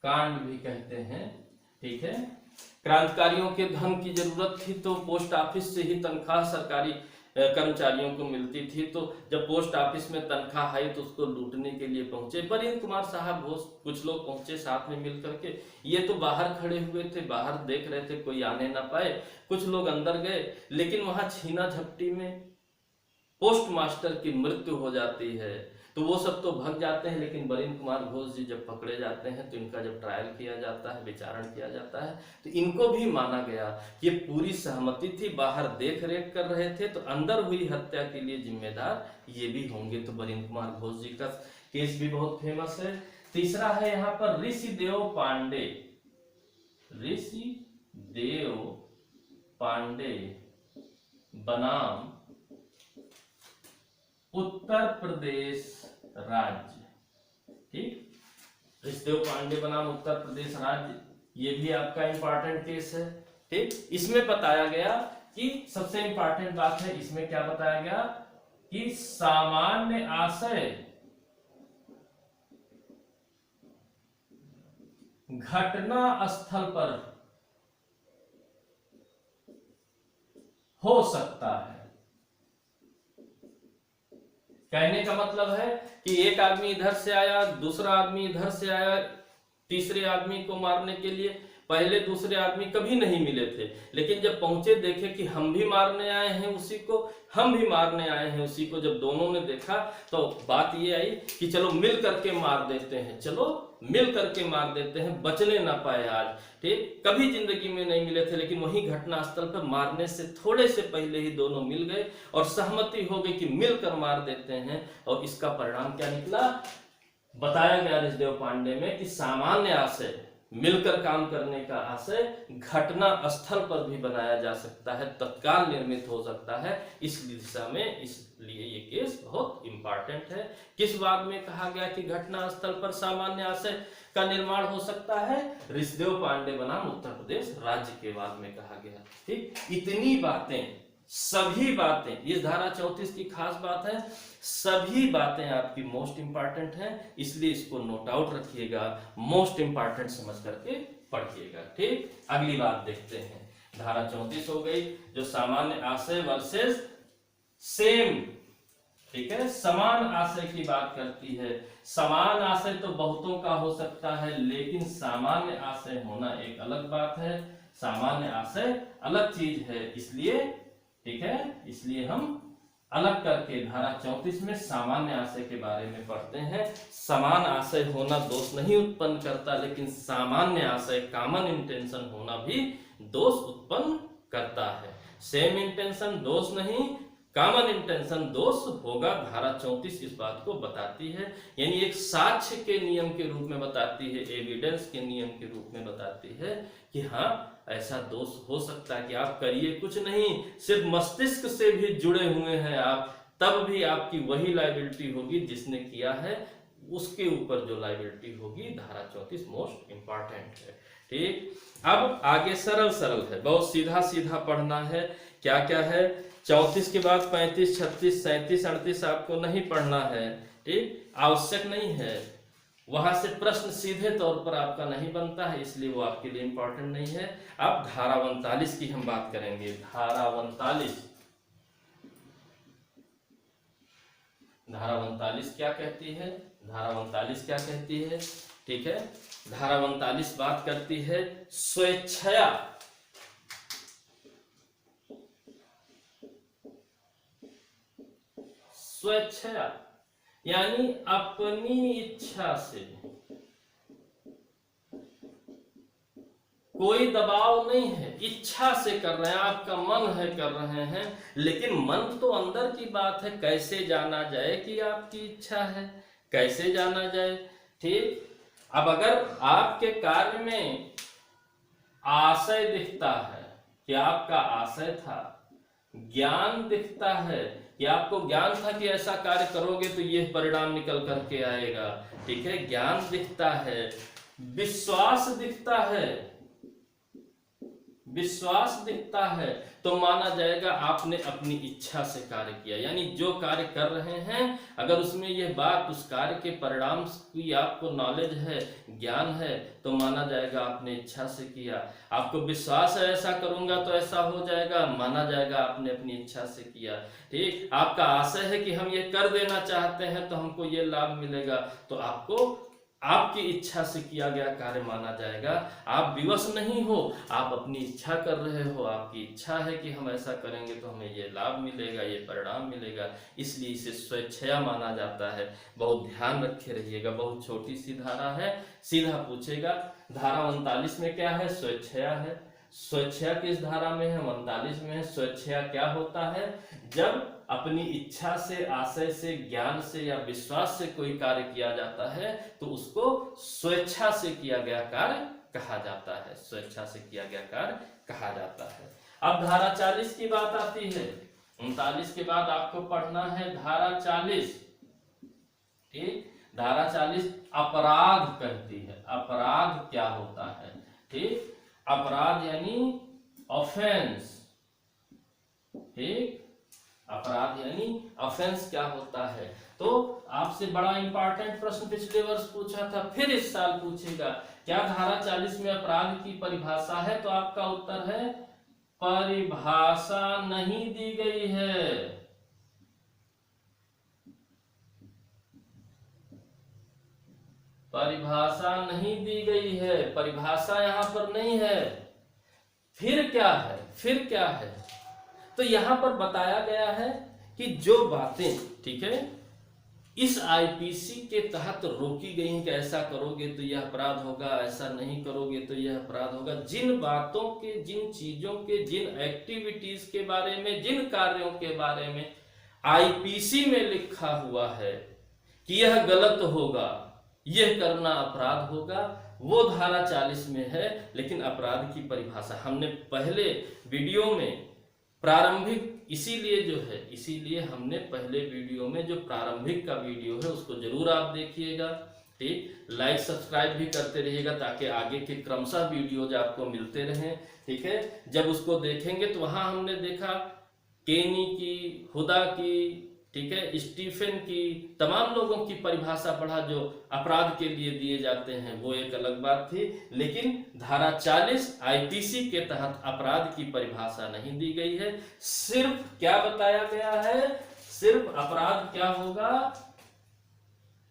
कांड भी कहते हैं, ठीक है। क्रांतिकारियों के धन की जरूरत थी तो पोस्ट ऑफिस से ही तनख्वाह सरकारी कर्मचारियों को मिलती थी। तो जब पोस्ट ऑफिस में तनख्वाह आई तो उसको लूटने के लिए पहुंचे बरींद्र कुमार साहब घोष, कुछ लोग पहुंचे साथ में मिल करके। ये तो बाहर खड़े हुए थे, बाहर देख रहे थे कोई आने ना पाए, कुछ लोग अंदर गए, लेकिन वहां छीना झपटी में पोस्ट मास्टर की मृत्यु हो जाती है। तो वो सब तो भाग जाते हैं, लेकिन बरींद्र कुमार घोष जी जब पकड़े जाते हैं तो इनका जब ट्रायल किया जाता है, विचारण किया जाता है, तो इनको भी माना गया ये पूरी सहमति थी, बाहर देख रेख कर रहे थे, तो अंदर हुई हत्या के लिए जिम्मेदार ये भी होंगे। तो बरींद्र कुमार घोष जी का केस भी बहुत फेमस है। तीसरा है यहाँ पर ऋषिदेव पांडे बनाम उत्तर प्रदेश राज्य। ठीक, ऋषिदेव पांडे बनाम उत्तर प्रदेश राज्य, ये भी आपका इंपॉर्टेंट केस है। ठीक, इसमें बताया गया कि सबसे इंपॉर्टेंट बात है, इसमें क्या बताया गया कि सामान्य आशय घटना स्थल पर हो सकता है। कहने का मतलब है कि एक आदमी इधर से आया, दूसरा आदमी इधर से आया, तीसरे आदमी को मारने के लिए। पहले दूसरे आदमी कभी नहीं मिले थे, लेकिन जब पहुंचे देखे कि हम भी मारने आए हैं उसी को, हम भी मारने आए हैं उसी को। जब दोनों ने देखा तो बात ये आई कि चलो मिल करके मार देते हैं, चलो मिल करके मार देते हैं, बचने ना पाए आज। ठीक, कभी जिंदगी में नहीं मिले थे, लेकिन वही घटनास्थल पर मारने से थोड़े से पहले ही दोनों मिल गए और सहमति हो गई कि मिलकर मार देते हैं। और इसका परिणाम क्या निकला, बताया गया ऋषदेव पांडे में कि सामान्य आशय, मिलकर काम करने का आशय घटना स्थल पर भी बनाया जा सकता है, तत्काल निर्मित हो सकता है। इस दिशा में इसलिए ये केस बहुत इंपॉर्टेंट है। किस बात में कहा गया कि घटना स्थल पर सामान्य आशय का निर्माण हो सकता है, ऋषदेव पांडे बनाम उत्तर प्रदेश राज्य के बाद में कहा गया। ठीक, इतनी बातें, सभी बातें, इस धारा 34 की खास बात है, सभी बातें आपकी मोस्ट इंपॉर्टेंट हैं, इसलिए इसको नोट आउट रखिएगा, मोस्ट इंपॉर्टेंट समझ करके पढ़िएगा। ठीक, अगली बात देखते हैं। धारा 34 हो गई जो सामान्य आशय वर्सेस सेम, ठीक है, समान आशय की बात करती है। समान आशय तो बहुतों का हो सकता है, लेकिन सामान्य आशय होना एक अलग बात है। सामान्य आशय अलग चीज है, इसलिए ठीक है, इसलिए हम अलग करके धारा 34 में सामान्य आशय के बारे में पढ़ते हैं। समान आशय होना दोष नहीं उत्पन्न करता, लेकिन सामान्य आशय, कॉमन इंटेंशन होना भी दोष उत्पन्न करता है। सेम इंटेंशन दोष नहीं, कॉमन इंटेंशन दोष होगा। धारा 34 इस बात को बताती है, यानी एक साक्ष्य के नियम के रूप में बताती है, एविडेंस के नियम के रूप में बताती है कि हाँ ऐसा दोष हो सकता है कि आप करिए कुछ नहीं, सिर्फ मस्तिष्क से भी जुड़े हुए हैं आप, तब भी आपकी वही लायबिलिटी होगी जिसने किया है, उसके ऊपर जो लायबिलिटी होगी। धारा 34 मोस्ट इंपॉर्टेंट है। ठीक, अब आगे सरल सरल है, बहुत सीधा सीधा पढ़ना है। क्या क्या है, 34 के बाद 35, 36, 37, 38 आपको नहीं पढ़ना है। ठीक, आवश्यक नहीं है, वहां से प्रश्न सीधे तौर पर आपका नहीं बनता है, इसलिए वो आपके लिए इंपॉर्टेंट नहीं है। अब धारा 39 की हम बात करेंगे। धारा 39, धारा 39 क्या कहती है, धारा 39 क्या कहती है, ठीक है, धारा 39 बात करती है स्वेच्छया, स्वेच्छया यानी अपनी इच्छा से, कोई दबाव नहीं है, इच्छा से कर रहे हैं, आपका मन है कर रहे हैं, लेकिन मन तो अंदर की बात है, कैसे जाना जाए कि आपकी इच्छा है, कैसे जाना जाए। ठीक, अब अगर आपके कार्य में आशय दिखता है कि आपका आशय था, ज्ञान दिखता है कि आपको ज्ञान था कि ऐसा कार्य करोगे तो यह परिणाम निकल करके आएगा, ठीक है, ज्ञान दिखता है, विश्वास दिखता है, विश्वास दिखता है, तो माना जाएगा आपने अपनी इच्छा से कार्य किया। यानी जो कार्य कर रहे हैं, अगर उसमें यह बात, उस कार्य के परिणाम की आपको नॉलेज है, ज्ञान है, तो माना जाएगा आपने इच्छा से किया। आपको विश्वास है ऐसा करूंगा तो ऐसा हो जाएगा, माना जाएगा आपने अपनी इच्छा से किया। ठीक, आपका आशय है कि हम ये कर देना चाहते हैं तो हमको ये लाभ मिलेगा, तो आपको आपकी इच्छा से किया गया कार्य माना जाएगा। आप विवश नहीं हो, आप अपनी इच्छा कर रहे हो, आपकी इच्छा है कि हम ऐसा करेंगे तो हमें ये लाभ मिलेगा, ये परिणाम मिलेगा, इसलिए इसे स्वेच्छया माना जाता है। बहुत ध्यान रखे रहिएगा, बहुत छोटी सी धारा है, सीधा पूछेगा। धारा 39 में क्या है, स्वेच्छया है। स्वेच्छया किस धारा में है, 39 में है। स्वेच्छया क्या होता है, जब अपनी इच्छा से, आशय से, ज्ञान से या विश्वास से कोई कार्य किया जाता है तो उसको स्वेच्छा से किया गया कार्य कहा जाता है, स्वेच्छा से किया गया कार्य कहा जाता है। अब धारा 40 की बात आती है। 39 के बाद आपको पढ़ना है धारा 40। ठीक, धारा 40 अपराध कहती है। अपराध क्या होता है, ठीक, अपराध यानी ऑफेंस। ठीक, अपराध यानी ऑफेंस क्या होता है, तो आपसे बड़ा इंपॉर्टेंट प्रश्न पिछले वर्ष पूछा था, फिर इस साल पूछेगा, क्या धारा 40 में अपराध की परिभाषा है, तो आपका उत्तर है परिभाषा नहीं दी गई है। परिभाषा नहीं दी गई है, परिभाषा यहां पर नहीं है। फिर क्या है, फिर क्या है? तो यहां पर बताया गया है कि जो बातें, ठीक है, इस आईपीसी के तहत रोकी गई हैं कि ऐसा करोगे तो यह अपराध होगा, ऐसा नहीं करोगे तो यह अपराध होगा, जिन बातों के, जिन चीजों के, जिन एक्टिविटीज के बारे में, जिन कार्यों के बारे में आईपीसी में लिखा हुआ है कि यह गलत होगा, यह करना अपराध होगा, वो धारा 40 में है। लेकिन अपराध की परिभाषा हमने पहले वीडियो में प्रारंभिक, इसीलिए हमने पहले वीडियो में जो प्रारंभिक का वीडियो है उसको जरूर आप देखिएगा। ठीक, लाइक सब्सक्राइब भी करते रहिएगा ताकि आगे के क्रमशः वीडियोज आपको मिलते रहें। ठीक है, जब उसको देखेंगे तो वहां हमने देखा केनी की, हुदा की, ठीक है, स्टीफन की, तमाम लोगों की परिभाषा पढ़ा जो अपराध के लिए दिए जाते हैं, वो एक अलग बात थी। लेकिन धारा 40 आईपीसी के तहत अपराध की परिभाषा नहीं दी गई है। सिर्फ क्या बताया गया है, सिर्फ अपराध क्या होगा,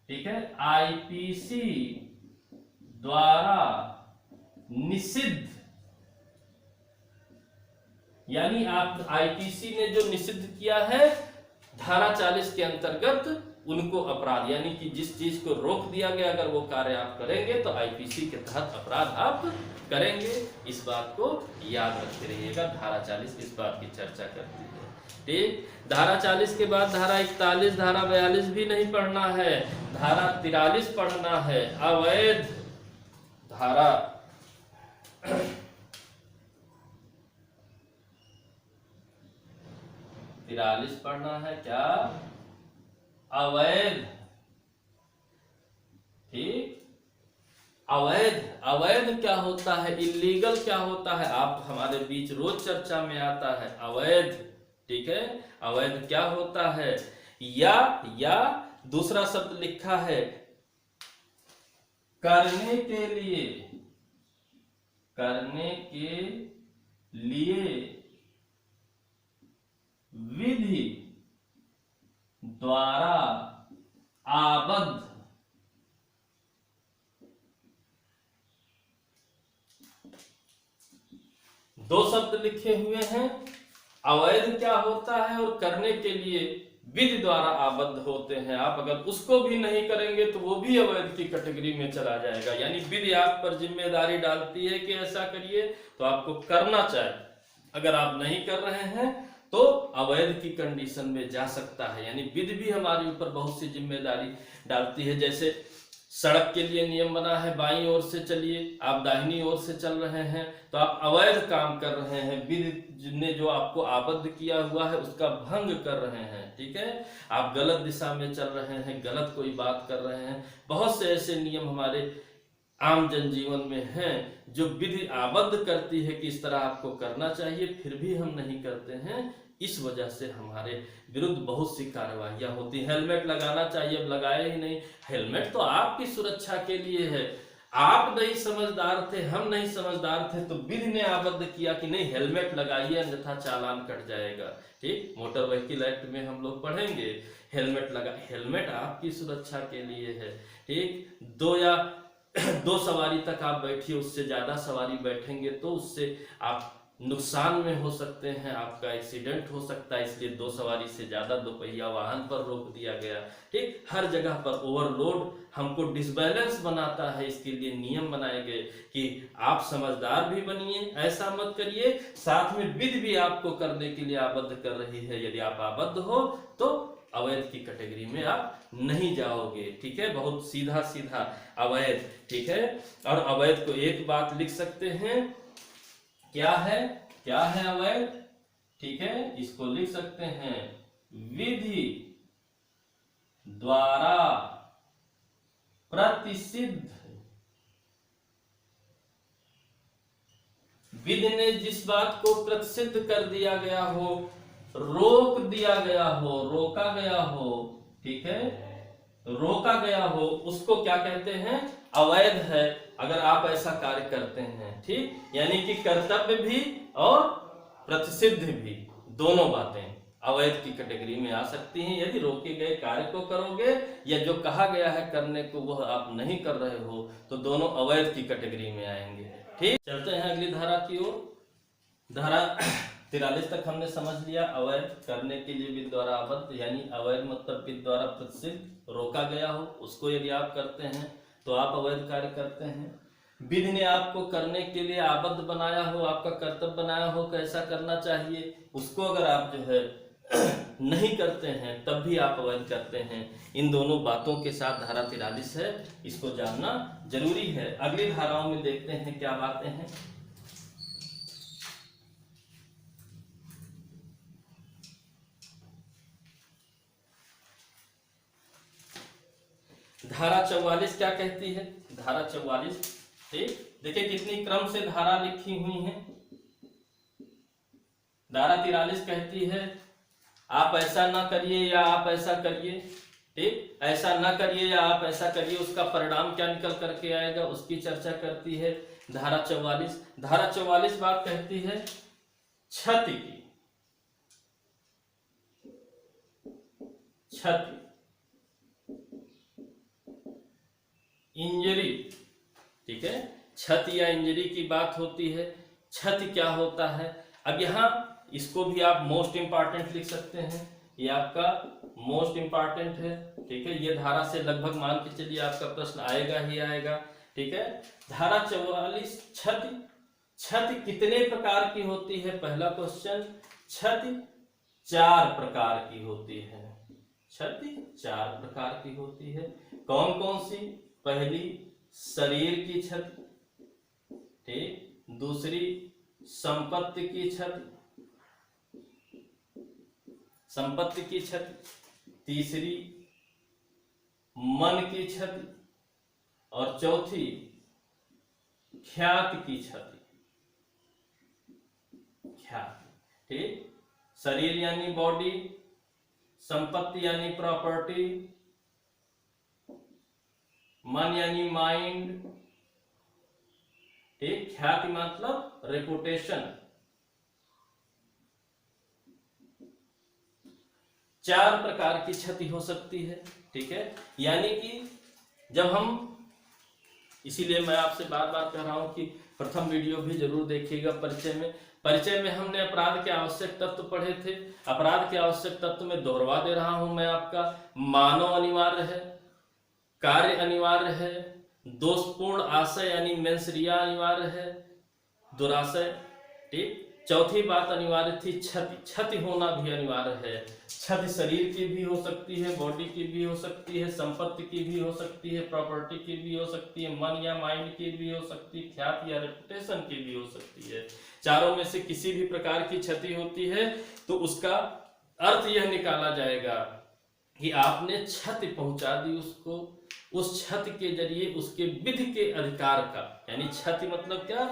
ठीक है, आईपीसी द्वारा निषिद्ध, यानी आप आईपीसी ने जो निषिद्ध किया है धारा 40 के अंतर्गत, उनको अपराध, यानी कि जिस चीज को रोक दिया गया अगर वो कार्य आप करेंगे तो आईपीसी के तहत अपराध आप करेंगे। इस बात को याद रखते रहिएगा। धारा 40 इस बात की चर्चा करती है। ठीक, धारा 40 के बाद धारा 41, धारा 42 भी नहीं पढ़ना है, धारा 43 पढ़ना है, अवैध धारा 43 पढ़ना है। क्या? अवैध। ठीक, अवैध, अवैध क्या होता है, इलीगल क्या होता है, आप हमारे बीच रोज चर्चा में आता है अवैध। ठीक है, अवैध क्या होता है, या दूसरा शब्द लिखा है करने के लिए, करने के लिए विधि द्वारा आबद्ध, दो शब्द लिखे हुए हैं। अवैध क्या होता है और करने के लिए विधि द्वारा आबद्ध होते हैं। आप अगर उसको भी नहीं करेंगे तो वो भी अवैध की कैटेगरी में चला जाएगा। यानी विधि आप पर जिम्मेदारी डालती है कि ऐसा करिए तो आपको करना चाहिए, अगर आप नहीं कर रहे हैं तो अवैध की कंडीशन में जा सकता है। यानी विधि भी हमारे ऊपर बहुत सी जिम्मेदारी डालती है। जैसे सड़क के लिए नियम बना है बाईं ओर से चलिए, आप दाहिनी ओर से चल रहे हैं तो आप अवैध काम कर रहे हैं, विधि ने जो आपको आबद्ध किया हुआ है उसका भंग कर रहे हैं। ठीक है, आप गलत दिशा में चल रहे हैं, गलत कोई बात कर रहे हैं। बहुत से ऐसे नियम हमारे आम जनजीवन में हैं जो विधि आबद्ध करती है कि इस तरह आपको करना चाहिए, फिर भी हम नहीं करते हैं। इस वजह से हमारे विरुद्ध बहुत सी कार्यवाहियां होती हैं। हेलमेट लगाना चाहिए, अब लगाए ही नहीं। हेलमेट तो आपकी सुरक्षा के लिए है। आप नहीं समझदार थे, हम नहीं समझदार थे, तो विधि ने आबद्ध किया कि नहीं हेलमेट लगाइए अन्यथा चालान कट जाएगा। ठीक, मोटर व्हीकल एक्ट में हम लोग पढ़ेंगे हेलमेट लगा, हेलमेट आपकी सुरक्षा के लिए है। ठीक, दो सवारी तक आप बैठिए, उससे ज्यादा सवारी बैठेंगे तो उससे आप नुकसान में हो सकते हैं, आपका एक्सीडेंट हो सकता है, इसलिए दो सवारी से ज्यादा दोपहिया वाहन पर रोक दिया गया। ठीक, हर जगह पर ओवरलोड हमको डिसबैलेंस बनाता है, इसके लिए नियम बनाए गए कि आप समझदार भी बनिए, ऐसा मत करिए, साथ में विधि भी आपको करने के लिए आबद्ध कर रही है। यदि आप आबद्ध हो तो अवैध की कैटेगरी में आप नहीं जाओगे। ठीक है, बहुत सीधा सीधा अवैध। ठीक है, और अवैध को एक बात लिख सकते हैं, क्या है, क्या है अवैध? ठीक है, इसको लिख सकते हैं विधि द्वारा प्रतिषिद्ध, विधि ने जिस बात को प्रतिषिद्ध कर दिया गया हो, रोक दिया गया हो, रोका गया हो, ठीक है, रोका गया हो, उसको क्या कहते हैं, अवैध है। अगर आप ऐसा कार्य करते हैं, ठीक, यानी कि कर्तव्य भी और प्रतिषिद्ध भी, दोनों बातें अवैध की कैटेगरी में आ सकती हैं। यदि रोके गए कार्य को करोगे या जो कहा गया है करने को वह आप नहीं कर रहे हो तो दोनों अवैध की कैटेगरी में आएंगे। ठीक, चलते हैं अगली धारा की ओर। धारा 43 तक हमने समझ लिया। अवैध करने के लिए विधि द्वारा आबद्ध, यानी अवैध मतलब विधि द्वारा प्रतिषिद्ध, रोका गया हो, उसको यदि आप करते हैं तो आप अवैध कार्य करते हैं। विधि ने आपको करने के लिए आबद्ध बनाया हो, आपका कर्तव्य बनाया हो कैसा करना चाहिए, उसको अगर आप जो है नहीं करते हैं तब भी आप अवैध करते हैं। इन दोनों बातों के साथ धारा 43 है, इसको जानना जरूरी है। अगली धाराओं में देखते हैं क्या बातें हैं। धारा 44 क्या कहती है? धारा 44, ठीक, देखिए कितनी क्रम से धारा लिखी हुई है। धारा 43 कहती है आप ऐसा ना करिए या आप ऐसा करिए, ठीक, ऐसा ना करिए या आप ऐसा करिए, उसका परिणाम क्या निकल करके आएगा उसकी चर्चा करती है धारा 44। धारा 44 बात कहती है क्षति की, क्षति, इंजरी, ठीक है, क्षति या इंजरी की बात होती है। क्षति क्या होता है? अब यहाँ इसको भी आप मोस्ट इंपॉर्टेंट लिख सकते हैं, ये आपका मोस्ट इंपॉर्टेंट है, ठीक है। ये धारा से लगभग मान के चलिए आपका प्रश्न आएगा ही आएगा, ठीक है। धारा 44 क्षति, क्षति कितने प्रकार की होती है? पहला क्वेश्चन, क्षति 4 प्रकार की होती है। क्षति 4 प्रकार की होती है। कौन कौन सी? पहली शरीर की क्षति, ठीक, दूसरी संपत्ति की क्षति, संपत्ति की क्षति, तीसरी मन की क्षति और चौथी ख्याति की क्षति, ख्याति, ठीक। शरीर यानी बॉडी, संपत्ति यानी प्रॉपर्टी, मन यानी माइंड, ठीक, ख्याति मतलब रेपुटेशन। 4 प्रकार की क्षति हो सकती है, ठीक है। यानी कि जब हम, इसीलिए मैं आपसे बार बार कह रहा हूं कि प्रथम वीडियो भी जरूर देखिएगा। परिचय में हमने अपराध के आवश्यक तत्व पढ़े थे। अपराध के आवश्यक तत्व में दोहरा दे रहा हूं मैं आपका। मानव अनिवार्य है, कार्य अनिवार्य है, दोषपूर्ण आशय यानी मेंसरिया अनिवार्य है, दुराशय, ठीक। चौथी बात अनिवार्य थी क्षति, क्षति होना भी अनिवार्य है। क्षति शरीर की भी हो सकती है, बॉडी की भी हो सकती है, संपत्ति की भी हो सकती है, प्रॉपर्टी की भी हो सकती है, मन या माइंड की भी हो सकती है, ख्याति या रेपुटेशन की भी हो सकती है। चारों में से किसी भी प्रकार की क्षति होती है तो उसका अर्थ यह निकाला जाएगा कि आपने क्षति पहुंचा दी उसको, उस क्षति के जरिए उसके विधि के अधिकार का, यानी क्षति मतलब क्या,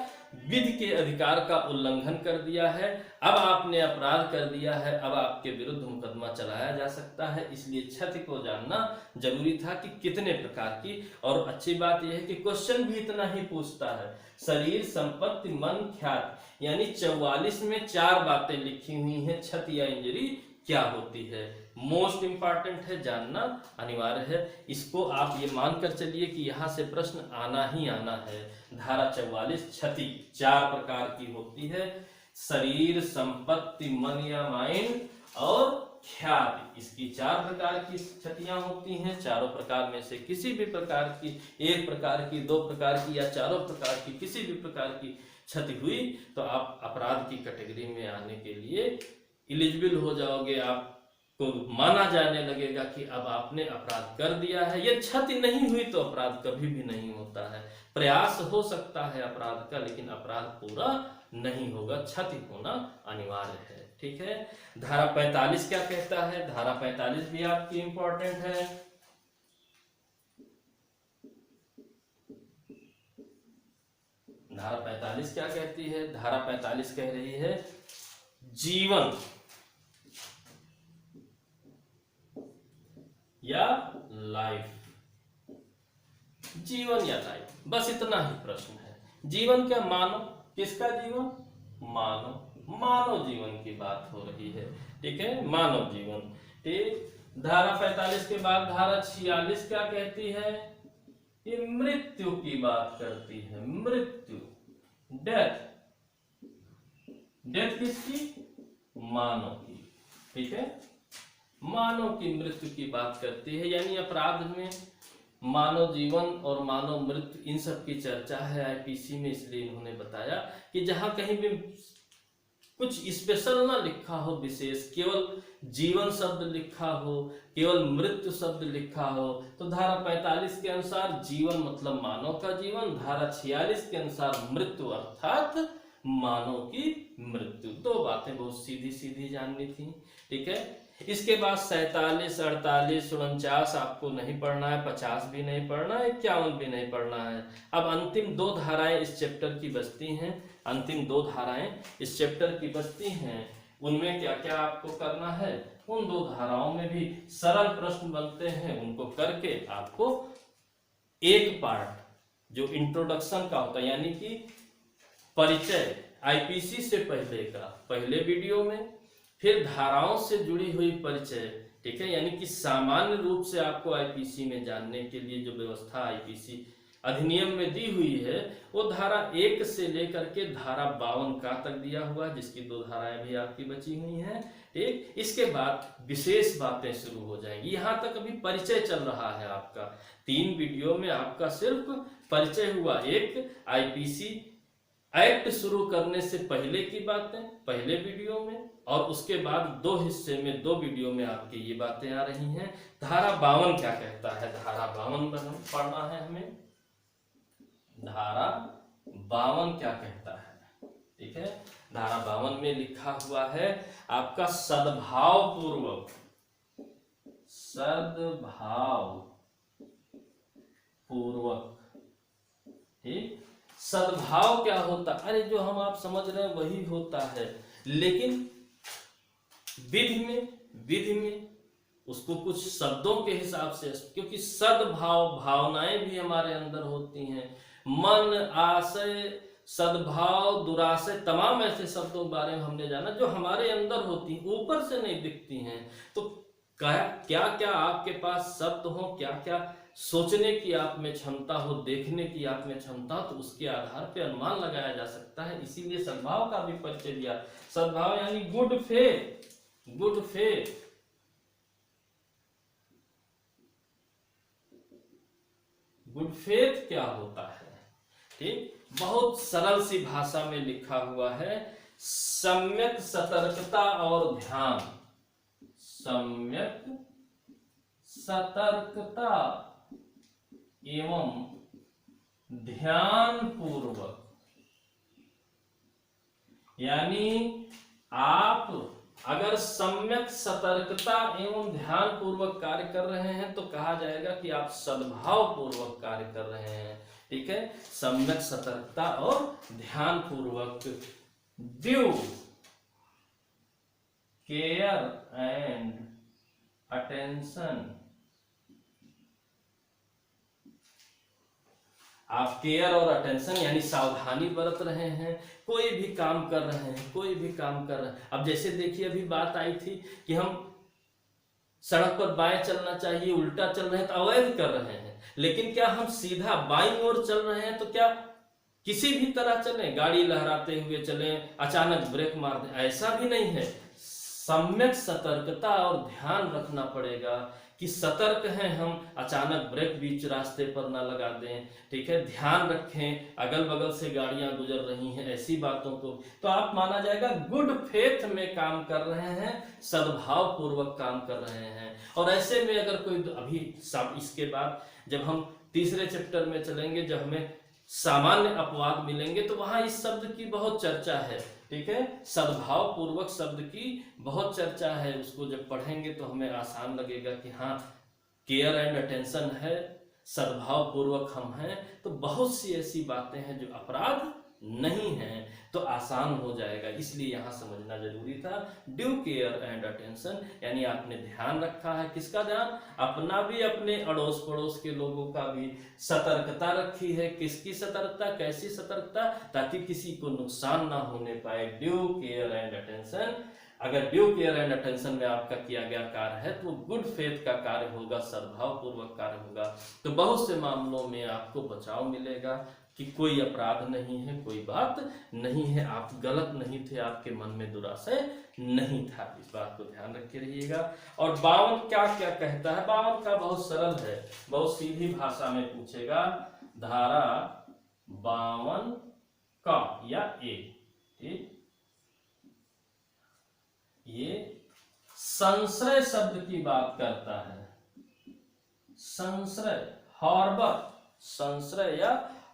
विधि के अधिकार का उल्लंघन कर दिया है। अब आपने अपराध कर दिया है, अब आपके विरुद्ध मुकदमा चलाया जा सकता है। इसलिए क्षति को जानना जरूरी था कि कितने प्रकार की। और अच्छी बात यह है कि क्वेश्चन भी इतना ही पूछता है, शरीर, संपत्ति, मन, ख्याति, यानी 44 में 4 बातें लिखी हुई हैं। क्षति या इंजरी क्या होती है, मोस्ट इंपॉर्टेंट है, जानना अनिवार्य है। इसको आप ये मानकर चलिए कि यहाँ से प्रश्न आना ही आना है। धारा 44 क्षति 4 प्रकार की होती है, शरीर, संपत्ति, मन या माइंड और ख्याति, इसकी 4 प्रकार की क्षतियां होती हैं। चारों प्रकार में से किसी भी प्रकार की, 1 प्रकार की, 2 प्रकार की या चारों प्रकार की किसी भी प्रकार की क्षति हुई तो आप अपराध की कैटेगरी में आने के लिए एलिजिबल हो जाओगे। आपको माना जाने लगेगा कि अब आपने अपराध कर दिया है। ये क्षति नहीं हुई तो अपराध कभी भी नहीं होता है। प्रयास हो सकता है अपराध का, लेकिन अपराध पूरा नहीं होगा, क्षति होना अनिवार्य है, ठीक है। धारा 45 क्या कहता है? धारा 45 भी आपकी इंपॉर्टेंट है। धारा 45 क्या कहती है? धारा 45 कह रही है जीवन या लाइफ, जीवन या लाइफ, बस इतना ही प्रश्न है। जीवन क्या? मानव, किसका जीवन? मानव, मानव जीवन की बात हो रही है, ठीक है, मानव जीवन। ठीक, धारा 45 के बाद धारा 46 क्या कहती है? ये मृत्यु की बात करती है, मृत्यु, डेथ। डेथ किसकी? मानव की, ठीक है, मानव की मृत्यु की बात करती है। यानी अपराध में मानव जीवन और मानव मृत्यु इन सब की चर्चा है आईपीसी में, इसलिए इन्होंने बताया कि जहां कहीं भी कुछ स्पेशल ना लिखा हो, विशेष केवल जीवन शब्द लिखा हो, केवल मृत्यु शब्द लिखा हो, तो धारा 45 के अनुसार जीवन मतलब मानव का जीवन, धारा 46 के अनुसार मृत्यु अर्थात मानव की मृत्यु। दो बातें बहुत सीधी सीधी जाननी थी, ठीक है। इसके बाद 47, 48, 49 आपको नहीं पढ़ना है, 50 भी नहीं पढ़ना है, 51 भी नहीं पढ़ना है। अब अंतिम दो धाराएं इस चैप्टर की बचती हैं, अंतिम दो धाराएं इस चैप्टर की बचती हैं। उनमें क्या क्या आपको करना है? उन दो धाराओं में भी सरल प्रश्न बनते हैं, उनको करके आपको एक पार्ट जो इंट्रोडक्शन का होता है, यानी कि परिचय आईपीसी से पहले का पहले वीडियो में, फिर धाराओं से जुड़ी हुई परिचय, ठीक है, यानी कि सामान्य रूप से आपको आईपीसी में जानने के लिए जो व्यवस्था आईपीसी अधिनियम में दी हुई है वो धारा 1 से लेकर के धारा 52 का तक दिया हुआ, जिसकी दो धाराएं भी आपकी बची हुई हैं, ठीक। इसके बाद विशेष बातें शुरू हो जाएंगी। यहाँ तक अभी परिचय चल रहा है आपका, 3 वीडियो में आपका सिर्फ परिचय हुआ। एक आईपीसी एक्ट शुरू करने से पहले की बातें पहले वीडियो में, और उसके बाद 2 हिस्से में 2 वीडियो में आपकी ये बातें आ रही हैं। धारा 52 क्या कहता है? धारा 52 पढ़ना है हमें। धारा 52 क्या कहता है? ठीक है, धारा 52 में लिखा हुआ है आपका सद्भाव पूर्वक, सद्भाव पूर्वक, ठीक। सद्भाव क्या होता? अरे जो हम आप समझ रहे हैं वही होता है, लेकिन विधि में उसको कुछ शब्दों के हिसाब से, क्योंकि सद्भाव भावनाएं भी हमारे अंदर होती हैं, मन, आशय, सद्भाव, दुराशय, तमाम ऐसे शब्दों के बारे में हमने जाना जो हमारे अंदर होती हैं, ऊपर से नहीं दिखती हैं। तो क्या क्या आपके पास शब्द हो, क्या क्या सोचने की आप में क्षमता हो, देखने की आप में क्षमता, तो उसके आधार पर अनुमान लगाया जा सकता है। इसीलिए सद्भाव का भी परिचय दिया। सद्भाव यानी good faith, good faith, good faith क्या होता है? ठीक, बहुत सरल सी भाषा में लिखा हुआ है, सम्यक सतर्कता और ध्यान, सम्यक सतर्कता एवं ध्यान पूर्वक। यानी आप अगर सम्यक सतर्कता एवं ध्यान पूर्वक कार्य कर रहे हैं तो कहा जाएगा कि आप सद्भाव पूर्वक कार्य कर रहे हैं, ठीक है। सम्यक सतर्कता और ध्यान पूर्वक, ड्यू केयर एंड अटेंशन, आप केयर और अटेंशन यानी सावधानी बरत रहे हैं, कोई भी काम कर रहे हैं, कोई भी काम कर रहे हैं। अब जैसे देखिए अभी बात आई थी कि हम सड़क पर बाएं चलना चाहिए, उल्टा चल रहे हैं तो अवैध कर रहे हैं, लेकिन क्या हम सीधा बाईं ओर चल रहे हैं तो क्या किसी भी तरह चलें, गाड़ी लहराते हुए चलें, अचानक ब्रेक मार दें, ऐसा भी नहीं है। सम्यक सतर्कता और ध्यान रखना पड़ेगा कि सतर्क हैं हम, अचानक ब्रेक बीच रास्ते पर ना लगा दें, ठीक है। ध्यान रखें, अगल बगल से गाड़ियां गुजर रही हैं, ऐसी बातों को, तो आप माना जाएगा गुड फेथ में काम कर रहे हैं, सद्भाव पूर्वक काम कर रहे हैं। और ऐसे में अगर कोई अभी इसके बाद जब हम तीसरे चैप्टर में चलेंगे, जब हमें सामान्य अपवाद मिलेंगे, तो वहां इस शब्द की बहुत चर्चा है, ठीक है। सद्भाव पूर्वक शब्द की बहुत चर्चा है, उसको जब पढ़ेंगे तो हमें आसान लगेगा कि हाँ केयर एंड अटेंशन है, सद्भाव पूर्वक हम हैं। तो बहुत सी ऐसी बातें हैं जो अपराध नहीं है तो आसान हो जाएगा। इसलिए यहाँ समझना जरूरी था। ड्यू केयर एंड अटेंशन, यानी आपने ध्यान रखा है। किसका ध्यान? अपना भी, अपने अड़ोस पड़ोस के लोगों का भी। सतर्कता रखी है। किसकी सतर्कता? कैसी सतर्कता? ताकि किसी को नुकसान ना होने पाए। Due care and attention. अगर ड्यू केयर एंड अटेंशन में आपका किया गया कार्य है तो गुड फेथ का कार्य होगा, सद्भाव पूर्वक कार्य होगा, तो बहुत से मामलों में आपको बचाव मिलेगा कि कोई अपराध नहीं है, कोई बात नहीं है, आप गलत नहीं थे, आपके मन में दुराशय नहीं था। इस बात को ध्यान रखे रहिएगा। और 52 क्या क्या कहता है? 52 का बहुत सरल है, बहुत सीधी भाषा में पूछेगा। धारा 52 का या ए, ठीक, ये संश्रय शब्द की बात करता है। संश्रय, हार्बर, संश्रय या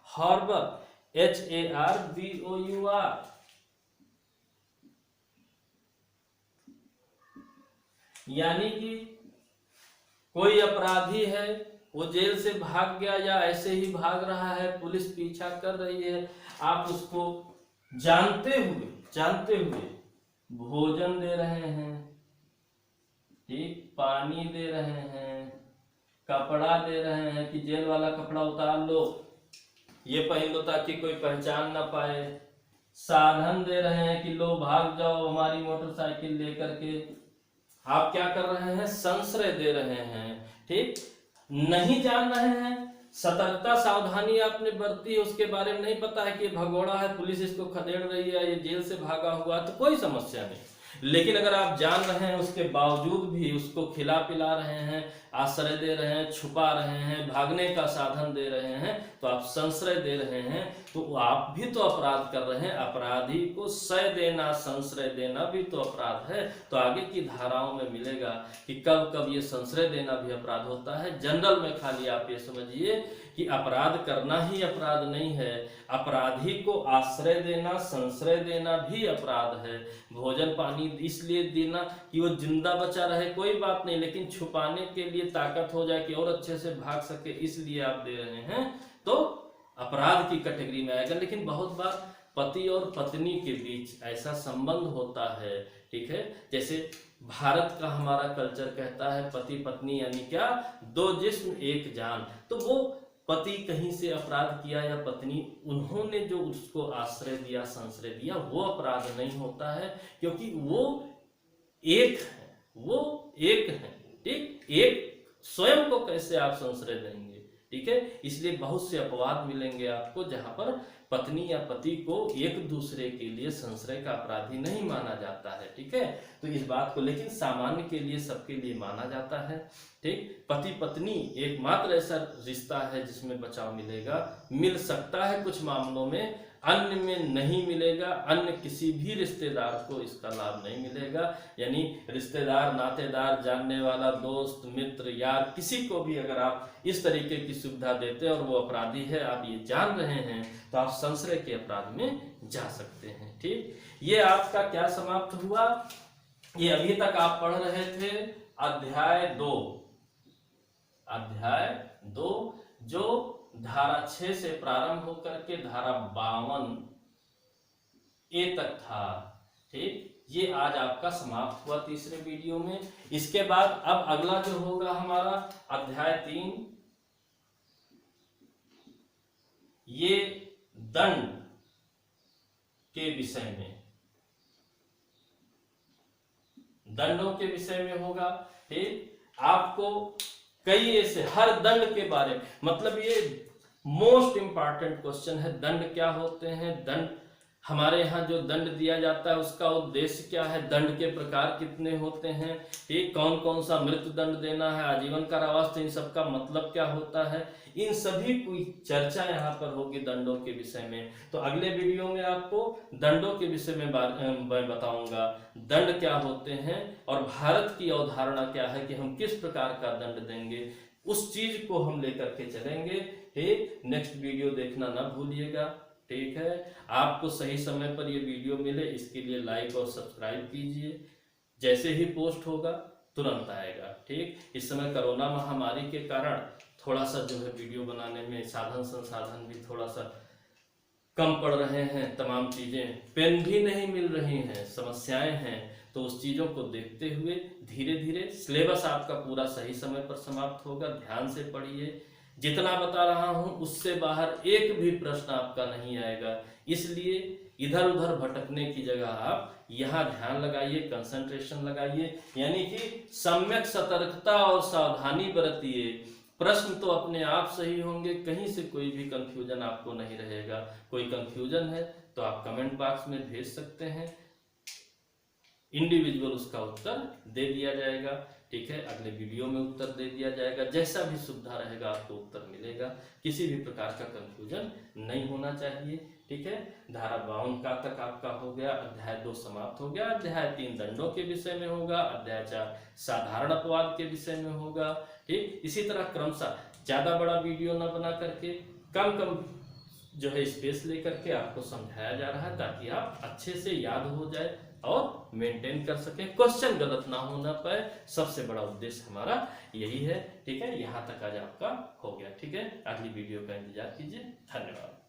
हार्बर, HARBOUR, यानी कि कोई अपराधी है, वो जेल से भाग गया या ऐसे ही भाग रहा है, पुलिस पीछा कर रही है, आप उसको जानते हुए भोजन दे रहे हैं, ठीक, पानी दे रहे हैं, कपड़ा दे रहे हैं कि जेल वाला कपड़ा उतार लो, ये पहन लो ताकि कोई पहचान ना पाए, साधन दे रहे हैं कि लो भाग जाओ हमारी मोटरसाइकिल लेकर के, आप क्या कर रहे हैं? संश्रय दे रहे हैं, ठीक, नहीं जान रहे हैं, सतर्कता सावधानी आपने बरती, उसके बारे में नहीं पता है कि भगोड़ा है, पुलिस इसको खदेड़ रही है, ये जेल से भागा हुआ, तो कोई समस्या नहीं। लेकिन अगर आप जान रहे हैं उसके बावजूद भी उसको खिला पिला रहे हैं, आश्रय दे रहे हैं, छुपा रहे हैं, भागने का साधन दे रहे हैं, तो आप संश्रय दे रहे हैं, तो आप भी तो अपराध कर रहे हैं। अपराधी को शय देना, संश्रय देना भी तो अपराध है। तो आगे की धाराओं में मिलेगा कि कब कब ये संश्रय देना भी अपराध होता है। जनरल में खाली आप ये समझिए कि अपराध करना ही अपराध नहीं है, अपराधी को आश्रय देना, संश्रय देना भी अपराध है। भोजन पानी इसलिए देना कि वो जिंदा बचा रहे, कोई बात नहीं, लेकिन छुपाने के लिए, ताकत हो जाए कि और अच्छे से भाग सके, इसलिए आप दे रहे हैं, तो अपराध की कैटेगरी में आएगा। लेकिन बहुत बार पति और पत्नी के बीच ऐसा संबंध होता है, ठीक है, जैसे भारत का हमारा कल्चर कहता है पति पत्नी यानी क्या? दो जिस्म एक जान। तो वो पति कहीं से अपराध किया या पत्नी, उन्होंने जो उसको आश्रय दिया, संश्रय दिया, वो अपराध नहीं होता है, क्योंकि वो एक है, ठीक, एक स्वयं को कैसे आप संश्रय देंगे, ठीक है। इसलिए बहुत से अपवाद मिलेंगे आपको जहां पर पत्नी या पति को एक दूसरे के लिए संश्रय का अपराधी नहीं माना जाता है, ठीक है। तो इस बात को लेकिन सामान्य के लिए, सबके लिए माना जाता है, ठीक। पति पत्नी एकमात्र ऐसा रिश्ता है जिसमें बचाव मिल सकता है कुछ मामलों में, अन्य में नहीं मिलेगा। अन्य किसी भी रिश्तेदार को इसका लाभ नहीं मिलेगा। यानी रिश्तेदार, नातेदार, जानने वाला, दोस्त, मित्र, यार, किसी को भी अगर आप इस तरीके की सुविधा देते हैं और वो अपराधी है, आप ये जान रहे हैं, तो आप संश्रय के अपराध में जा सकते हैं, ठीक। ये आपका क्या समाप्त हुआ? ये अभी तक आप पढ़ रहे थे अध्याय 2 जो धारा 6 से प्रारंभ होकर के धारा 52A तक था, ठीक। ये आज आपका समाप्त हुआ तीसरे वीडियो में। इसके बाद अब अगला जो होगा हमारा अध्याय 3, ये दंड के विषय में, दंडों के विषय में होगा, ठीक। आपको कई ऐसे हर दंड के बारे में, मतलब ये मोस्ट इंपॉर्टेंट क्वेश्चन है, दंड क्या होते हैं, दंड हमारे यहाँ जो दंड दिया जाता है उसका उद्देश्य क्या है, दंड के प्रकार कितने होते हैं, ठीक, कौन कौन सा मृत्यु दंड देना है, आजीवन कारावास, तो इन सब का मतलब क्या होता है, इन सभी की चर्चा यहाँ पर होगी दंडों के विषय में। तो अगले वीडियो में आपको दंडों के विषय में मैं बताऊंगा दंड क्या होते हैं और भारत की अवधारणा क्या है कि हम किस प्रकार का दंड देंगे, उस चीज को हम लेकर के चलेंगे, ठीक। नेक्स्ट वीडियो देखना ना भूलिएगा, ठीक है। आपको सही समय पर ये वीडियो मिले इसके लिए लाइक और सब्सक्राइब कीजिए, जैसे ही पोस्ट होगा तुरंत आएगा, ठीक। इस समय कोरोना महामारी के कारण थोड़ा सा जो है वीडियो बनाने में साधन संसाधन भी थोड़ा सा कम पड़ रहे हैं, तमाम चीज़ें, पेन भी नहीं मिल रही हैं, समस्याएं हैं, तो उस चीज़ों को देखते हुए धीरे धीरे सिलेबस आपका पूरा सही समय पर समाप्त होगा। ध्यान से पढ़िए, जितना बता रहा हूँ उससे बाहर एक भी प्रश्न आपका नहीं आएगा, इसलिए इधर उधर भटकने की जगह आप यहाँ ध्यान लगाइए, कंसंट्रेशन लगाइए, यानी कि सम्यक सतर्कता और सावधानी बरतिए। प्रश्न तो अपने आप सही होंगे, कहीं से कोई भी कंफ्यूजन आपको नहीं रहेगा। कोई कंफ्यूजन है तो आप कमेंट बॉक्स में भेज सकते हैं, इंडिविजुअल उसका उत्तर दे दिया जाएगा। ठीक है, अगले वीडियो में उत्तर दे दिया जाएगा, जैसा भी सुविधा रहेगा आपको उत्तर मिलेगा। किसी भी प्रकार का कंफ्यूजन नहीं होना चाहिए। ठीक है, धारा 52 का तक आपका हो गया, अध्याय 2 समाप्त हो गया। अध्याय 3 दंडों के विषय में होगा, अध्याय 4 साधारण अपवाद के विषय में होगा। ठीक, इसी तरह क्रमशः ज्यादा बड़ा वीडियो न बना करके कम कम जो है स्पेस लेकर के आपको समझाया जा रहा है, ताकि आप अच्छे से याद हो जाए और मेंटेन कर सकें, क्वेश्चन गलत ना हो ना पाए। सबसे बड़ा उद्देश्य हमारा यही है। ठीक है, यहाँ तक आज आपका हो गया। ठीक है, अगली वीडियो का इंतजार कीजिए। धन्यवाद।